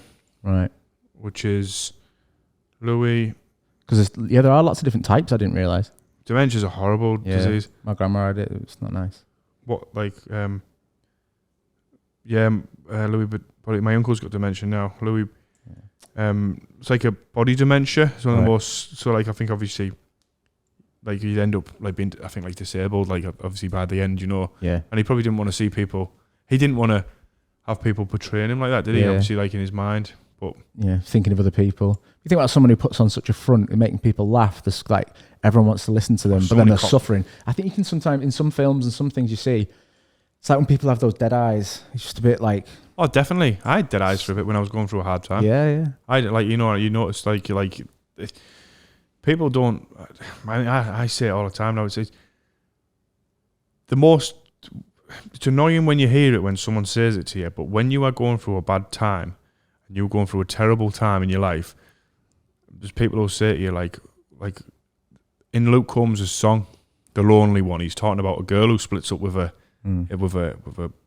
right. which is Lewy. Because there are lots of different types. I didn't realize. Dementia is a horrible disease. My grandma had it. It's not nice. What like Lewy body. My uncle's got dementia now. Lewy. It's like a body dementia. It's one of the most. So like I think obviously, like you'd end up like being like disabled. Like obviously by the end, Yeah. And he probably didn't want to see people. He didn't want to have people portraying him like that, did he? Yeah. Obviously, like in his mind. But Yeah. Thinking of other people. You think about someone who puts on such a front and making people laugh. There's like everyone wants to listen to them, but then many they're suffering. I think you can sometimes in some films and some things you see. It's like when people have those dead eyes. It's just a bit like. oh, definitely, I had dead eyes for a bit when I was going through a hard time. Yeah. I like you notice like people don't. I say it all the time now. It's the most. It's annoying when you hear it when someone says it to you, but when you are going through a bad time and you're going through a terrible time in your life, there's people who say to you like in Luke Combs' song, "The Lonely One," he's talking about a girl who splits up with a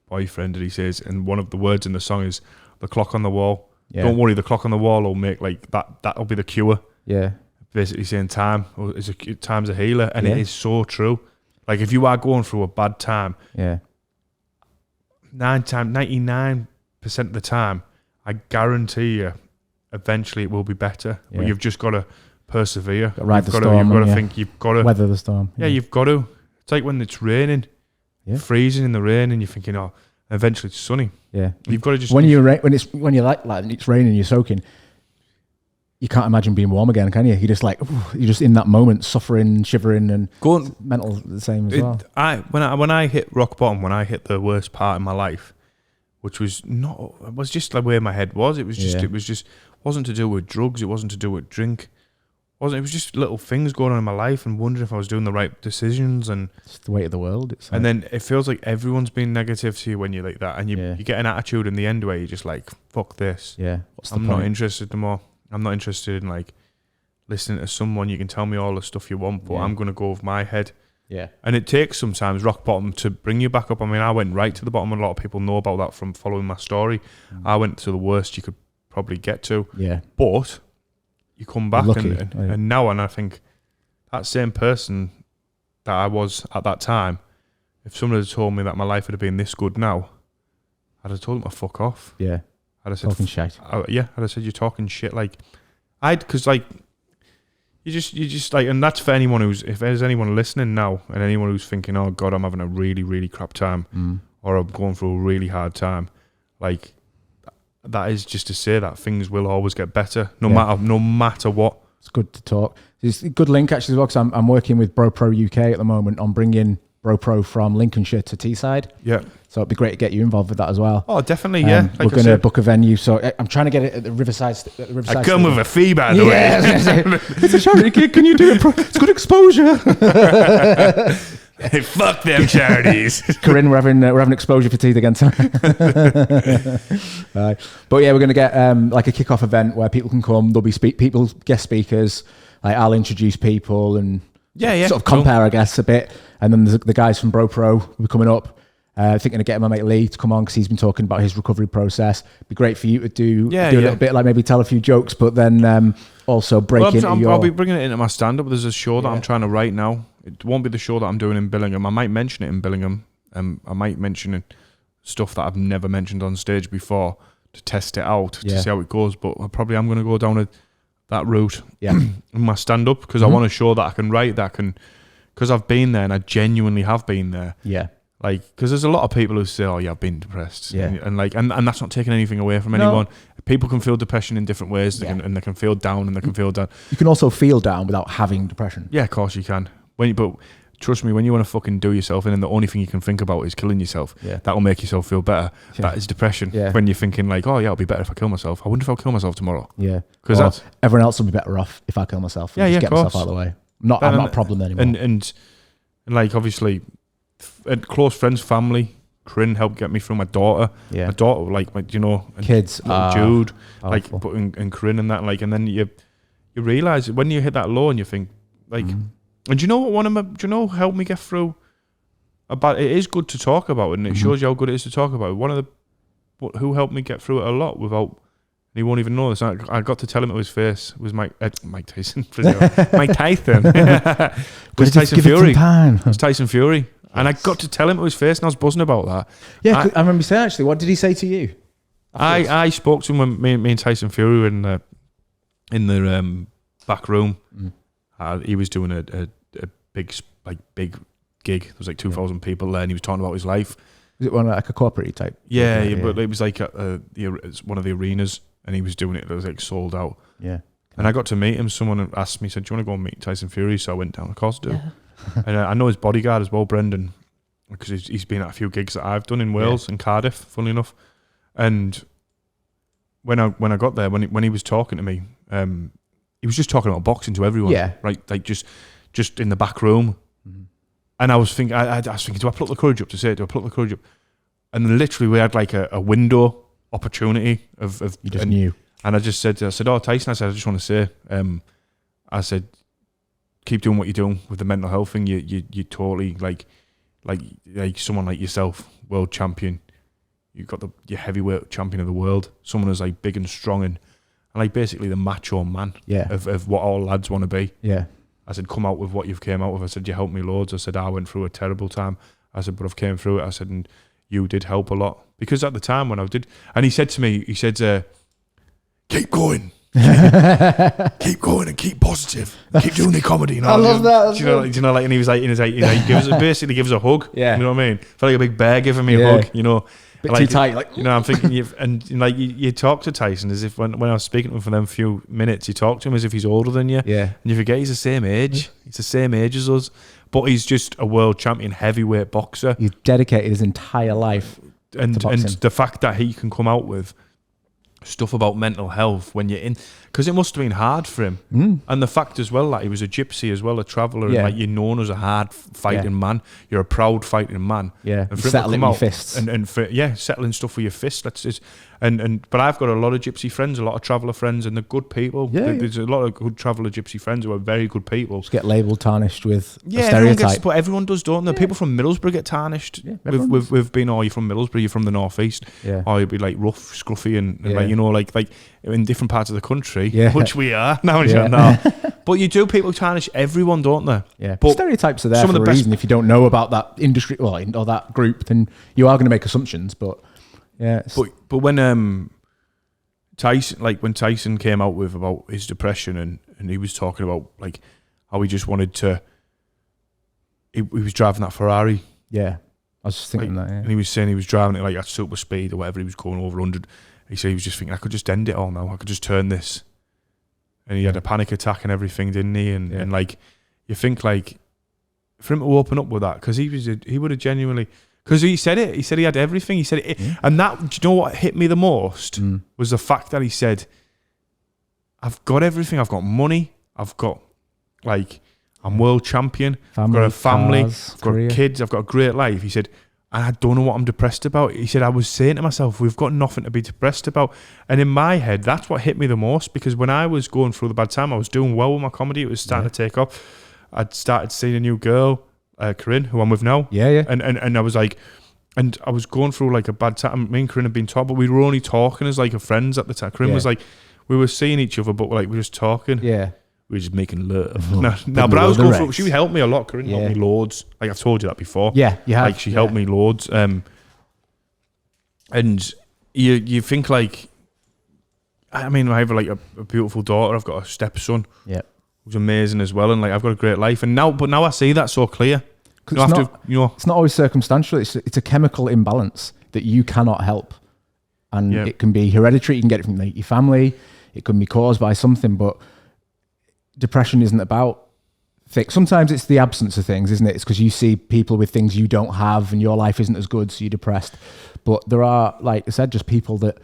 boyfriend, and he says, and one of the words in the song is "the clock on the wall." Yeah. Don't worry, the clock on the wall will make like that. That'll be the cure. Yeah. Basically saying time's a healer, and it is so true. Like if you are going through a bad time, Yeah. 99% of the time, I guarantee you, eventually it will be better. Yeah. But you've just got to persevere. Gotta ride the storm, You've got to yeah. think. You've got to. Weather the storm. Yeah, you've got to. It's like when it's raining, freezing in the rain, and you're thinking, oh, eventually it's sunny. Yeah. You've got to just When it's raining, you're soaking. you can't imagine being warm again, can you? You're just like, you're just in that moment, suffering, shivering, and mental the same as well. When I hit rock bottom, when I hit the worst part in my life, which was not, it was just like where my head was. It was just, wasn't to do with drugs. It wasn't to do with drink. It was just little things going on in my life and wondering if I was doing the right decisions. And it's the weight of the world. It's like, and then it feels like everyone's being negative to you when you're like that, and you get an attitude in the end where you're just like, fuck this. Yeah. I'm not interested anymore. I'm not interested in like listening to someone. You can tell me all the stuff you want, but I'm gonna go with my head. Yeah. And it takes sometimes rock bottom to bring you back up. I mean, I went right to the bottom. A lot of people know about that from following my story. I went to the worst you could probably get to. Yeah. But you come back and now, and I think that same person that I was at that time, if someone had told me that my life would have been this good now, I'd have told them to fuck off. Yeah. I'd have said, talking shit. I'd have said, you're talking shit. Like, because like, you just like, and that's for anyone who's, if there's anyone listening now and anyone who's thinking, oh God, I'm having a really, really crap time or I'm going through a really hard time, like, that is just to say that things will always get better, no matter what. It's good to talk. It's a good link actually as well, because I'm working with BroPro UK at the moment on bringing BroPro from Lincolnshire to Teesside. Yeah. So it'd be great to get you involved with that as well. Oh, definitely, yeah. We're going to book a venue, so I'm trying to get it at the Riverside. I come with a fee, by the way. It's a charity gig. Can you do it? It's good exposure. Hey, fuck them charities. Corinne, we're having exposure fatigue again tonight. But yeah, we're going to get like a kick-off event where people can come. There'll be people, guest speakers. Like, I'll introduce people and sort of compare, I guess, a bit. And then the guys from BroPro will be coming up. I think I'm going to get my mate Lee to come on because he's been talking about his recovery process. It'd be great for you to do a little bit, like maybe tell a few jokes, but then also break into I'll be bringing it into my stand-up. There's a show that I'm trying to write now. It won't be the show that I'm doing in Billingham. I might mention it in Billingham. I might mention stuff that I've never mentioned on stage before to test it out, to see how it goes. But I probably am going to go down that route in my stand-up because I want to show that I can write, because I've been there and I genuinely have been there. Yeah. Like, because there's a lot of people who say, "Oh, yeah, I've been depressed," and that's not taking anything away from anyone. People can feel depression in different ways, they can feel down, and they can feel down. You can also feel down without having depression. Yeah, of course you can. But trust me, when you want to fucking do yourself in, and the only thing you can think about is killing yourself, that will make yourself feel better. Yeah. That is depression. Yeah. When you're thinking like, "Oh yeah, it'll be better if I kill myself. I wonder if I'll kill myself tomorrow." Yeah, because everyone else will be better off if I kill myself. And just get myself out of the way. I'm not a problem anymore. And like obviously. And close friends, family, Corinne helped get me through my daughter. Yeah. My daughter, like, kids, Jude, like, and Corinne and that, like, and then you realise when you hit that low and you think, like, and do you know what helped me get through? It is good to talk about, and it shows you how good it is to talk about. Who helped me get through it a lot without, and he won't even know this. I got to tell him to his face. It was Mike Tyson. Mike Tyson. It was Tyson Fury. It was Tyson Fury. And I got to tell him to his face, and I was buzzing about that. Yeah, I remember saying, actually, what did he say to you? I spoke to him when me and Tyson Fury were in the back room. He was doing a big gig. There was like 2,000 people there, and he was talking about his life. Was it like a corporate type? Yeah, but it was like it's one of the arenas, and he was doing it. It was like sold out. Yeah. And I got to meet him. Someone asked me, said, "Do you want to go and meet Tyson Fury?" So I went down. Of course I do. Yeah. And I know his bodyguard as well, Brendan, because he's been at a few gigs that I've done in Wales and Cardiff, funnily enough. And when I got there, when he was talking to me, he was just talking about boxing to everyone. Yeah. Right, like just in the back room. Mm-hmm. And I was thinking, do I pluck the courage up to say it? Do I pluck the courage up? And then literally we had like a window opportunity of you just knew. And I said, "Oh, Tyson," I just want to say, I said, keep doing what you're doing with the mental health thing. You totally like someone like yourself, world champion. You've got your heavyweight champion of the world. Someone who's like big and strong and like basically the macho man of what all lads want to be. Yeah. I said, come out with what you've came out with. I said, you helped me loads. I said, I went through a terrible time. I said, but I've came through it. I said, and you did help a lot. Because at the time when I did, and he said to me, keep going. Keep going and keep positive. Keep doing the comedy. You know, I love that. Do you know, like, and he was like, he basically gives a hug. Yeah. You know what I mean? Felt like a big bear giving me a hug, you know. Bit too tight, like you know, I'm thinking you talk to Tyson as if when I was speaking to him for them few minutes, you talk to him as if he's older than you. Yeah. And you forget he's the same age. He's the same age as us. But he's just a world champion heavyweight boxer. He's dedicated his entire life And to boxing. the fact that he can come out with stuff about mental health when you're in, because it must have been hard for him. And the fact as well that he was a gypsy as well, a traveller, Yeah. and like you're known as a hard fighting man. You're a proud fighting man. Yeah. And for him to Settling come your out fists. and for settling stuff with your fists. That's just but I've got a lot of gypsy friends, a lot of traveller friends, and they're good people. Yeah, yeah. There's a lot of good traveller gypsy friends who are very good people. Just get labelled tarnished with a Everyone stereotype. but everyone does, don't they? People from Middlesbrough get tarnished everyone with being, you're from Middlesbrough, you're from the northeast, Yeah. or you'd be like rough, scruffy, and Yeah. like, you know, like in different parts of the country, Yeah. which we are now. Yeah. Now. But you do, people tarnish everyone, don't they? Yeah, But stereotypes are there some for of a the best- reason. If you don't know about that industry, or that group, then you are going to make assumptions. But yeah, But when when Tyson came out with about his depression and he was talking about like how he just wanted to, he was driving that Ferrari. yeah, I was just thinking Like, that. and Yeah. he was saying he was driving it like at super speed or whatever. He was going over 100. He said he was just thinking, I could just end it all now. I could just turn this. And he had a panic attack and everything, didn't he? And like, you think like, for him to open up with that, because he would have genuinely, because he said it. He said he had everything. He said it, and that, do you know what hit me the most was the fact that he said, I've got everything. I've got money. I've got like, I'm world champion. I've got a family. cars, I've got career. kids. I've got a great life. He said, and I don't know what I'm depressed about. He said, I was saying to myself, we've got nothing to be depressed about. And in my head, that's what hit me the most, because when I was going through the bad time, I was doing well with my comedy. It was starting to take off. I'd started seeing a new girl, Corinne, who I'm with now. Yeah. And I was like, and I was going through like a bad time. Me and Corinne had been talking, but we were only talking as like friends at the time. Corinne was like, we were seeing each other, but like we were just talking. Yeah. We were just making love. No, but I was going through. She helped me a lot. Corinne helped me loads. Like I've told you that before. Yeah, you have. Like she helped me loads. And you think like, I mean, I have like a beautiful daughter. I've got a stepson. Yeah. Who's amazing as well, and like I've got a great life. And now I see that so clear. You It's have not, to, you know. it's not always circumstantial. It's a chemical imbalance that you cannot help, and it can be hereditary. You can get it from like, your family. It can be caused by something, but depression isn't about things. Sometimes it's the absence of things, isn't it? It's because you see people with things you don't have, and your life isn't as good, so you're depressed. But there are, like I said, just people that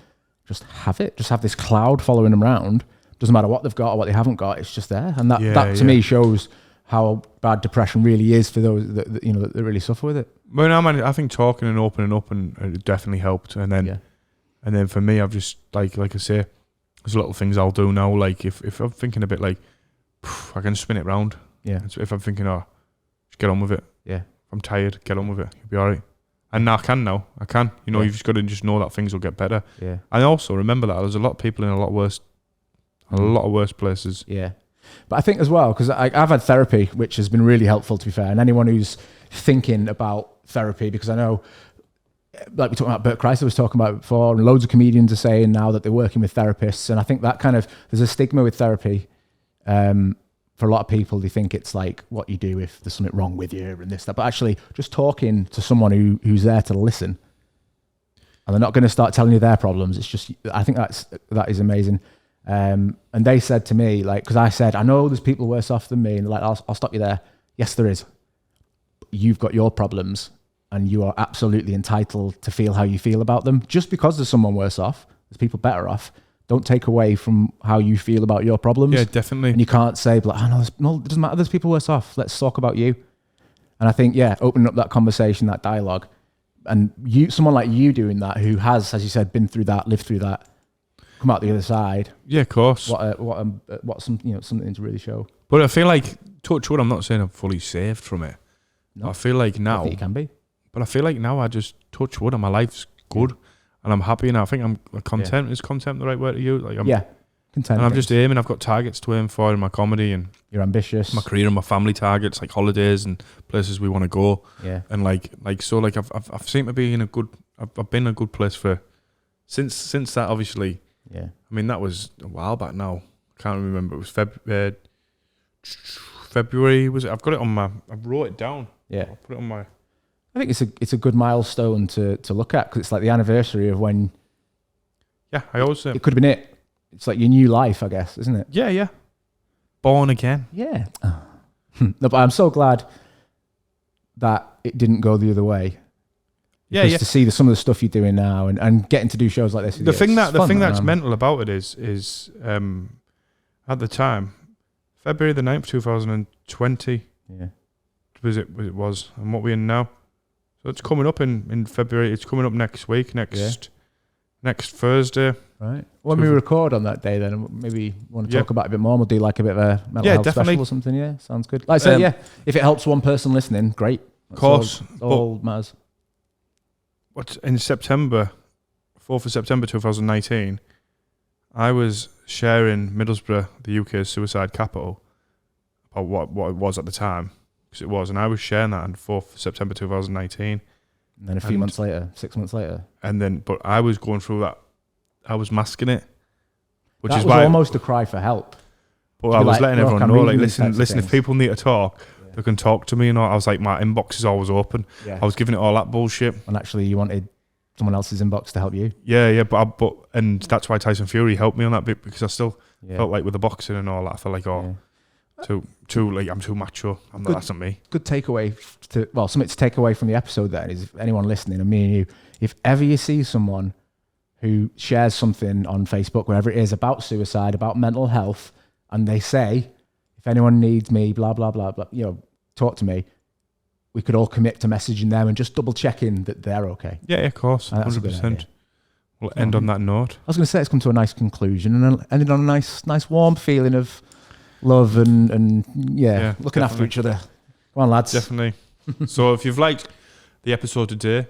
just have it, just have this cloud following them around. Doesn't matter what they've got or what they haven't got, it's just there. And that to me shows how bad depression really is for those that you know that really suffer with it. Well, no, man, I think talking and opening up and it definitely helped. And then for me, I've just like I say, there's little things I'll do now. Like if I'm thinking a bit like, I can spin it round. Yeah. If I'm thinking, just get on with it. Yeah. If I'm tired, get on with it. You'll be all right. And now I can. You know, you've just got to just know that things will get better. Yeah. And also remember that there's a lot of people in a lot of worse places. Yeah. But I think as well, because I've had therapy, which has been really helpful, to be fair. And anyone who's thinking about therapy, because I know, like we talked about, Bert Kreischer was talking about it before, and loads of comedians are saying now that they're working with therapists. And I think that there's a stigma with therapy. For a lot of people, they think it's like what you do if there's something wrong with you and this, that. But actually, just talking to someone who's there to listen, and they're not going to start telling you their problems. It's just, I think that is amazing. And they said to me, like, because I said, I know there's people worse off than me, and like, I'll stop you there. Yes, there is. You've got your problems, and you are absolutely entitled to feel how you feel about them. Just because there's someone worse off, there's people better off. Don't take away from how you feel about your problems. Yeah, definitely. And you can't say, like, no, it doesn't matter. There's people worse off. Let's talk about you. And I think, opening up that conversation, that dialogue, and someone like you doing that, who has, as you said, been through that, lived through that, come out the other side. Yeah, of course. What something to really show. But I feel like, touch wood, I'm not saying I'm fully saved from it. No. I feel like now, I think you can be. But I feel like now I just touch wood and my life's good and I'm happy, and I think I'm content. Yeah. Is content the right word to use? Like content. And I'm just aiming. I've got targets to aim for in my comedy, and you're ambitious. My career and my family targets, like holidays and places we want to go. Yeah. And like so, like I've seemed to be in a good. I've been in a good place for since that. Obviously. Yeah. I mean, that was a while back now. I can't remember. It was February. Was it? I've got it on my. I wrote it down. Yeah. I put it on my I think it's a good milestone to look at because it's like the anniversary of when Yeah, I always say. it could have been it. It's like your new life, I guess, isn't it? Yeah. Born again. Yeah. No, but I'm so glad that it didn't go the other way. Yeah, Because yeah. to see some of the stuff you're doing now and getting to do shows like this. The thing that's man. mental about it is at the time, February the 9th, 2020 Yeah. was it was, and what we're in now. So it's coming up in February. It's coming up next week, next Thursday. Right. When we record on that day, then maybe you want to talk about it a bit more. We'll do like a bit of a mental health definitely. special or something. Yeah, sounds good. Like I said, yeah, if it helps one person listening, great. That's Course, all matters. What's in September, 4th of September 2019, I was sharing Middlesbrough, the UK's suicide capital, about what it was at the time, because it was, and I was sharing that on 4th of September 2019. And then a few months later, 6 months later, And then, but I was going through that. I was masking it, which that is was why. almost a cry for help. But I was like, letting "Look, everyone I'm know, like, reading these types of listen. If things." people need to talk, they can talk to me. I was like, my inbox is always open. Yeah. I was giving it all that bullshit. And actually, you wanted someone else's inbox to help you. Yeah, but and that's why Tyson Fury helped me on that bit, because I still Yeah. felt like with the boxing and all that, I felt like too like I'm too macho. That's not me. Good takeaway something to take away from the episode then is if anyone listening, and me and you, if ever you see someone who shares something on Facebook, wherever it is, about suicide, about mental health, and they say, if anyone needs me, blah, blah, blah, blah, talk to me, we could all commit to messaging them and just double checking that they're okay. Yeah, of course, That's a good 100%. idea. We'll end on that note. I was going to say it's come to a nice conclusion and ended on a nice warm feeling of love and looking after definitely. each other. Come on, lads. Definitely. So if you've liked the episode today,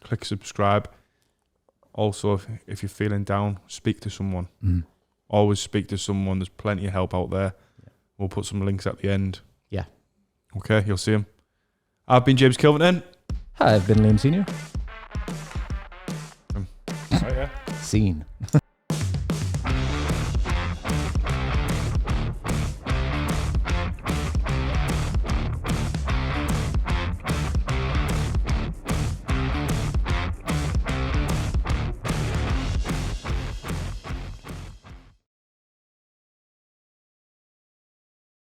click subscribe. Also, if you're feeling down, speak to someone. Always speak to someone. There's plenty of help out there. We'll put some links at the end. Yeah. Okay, you'll see them. I've been James Kilverton. Hi, I've been Liam Senior. Oh, yeah. Scene.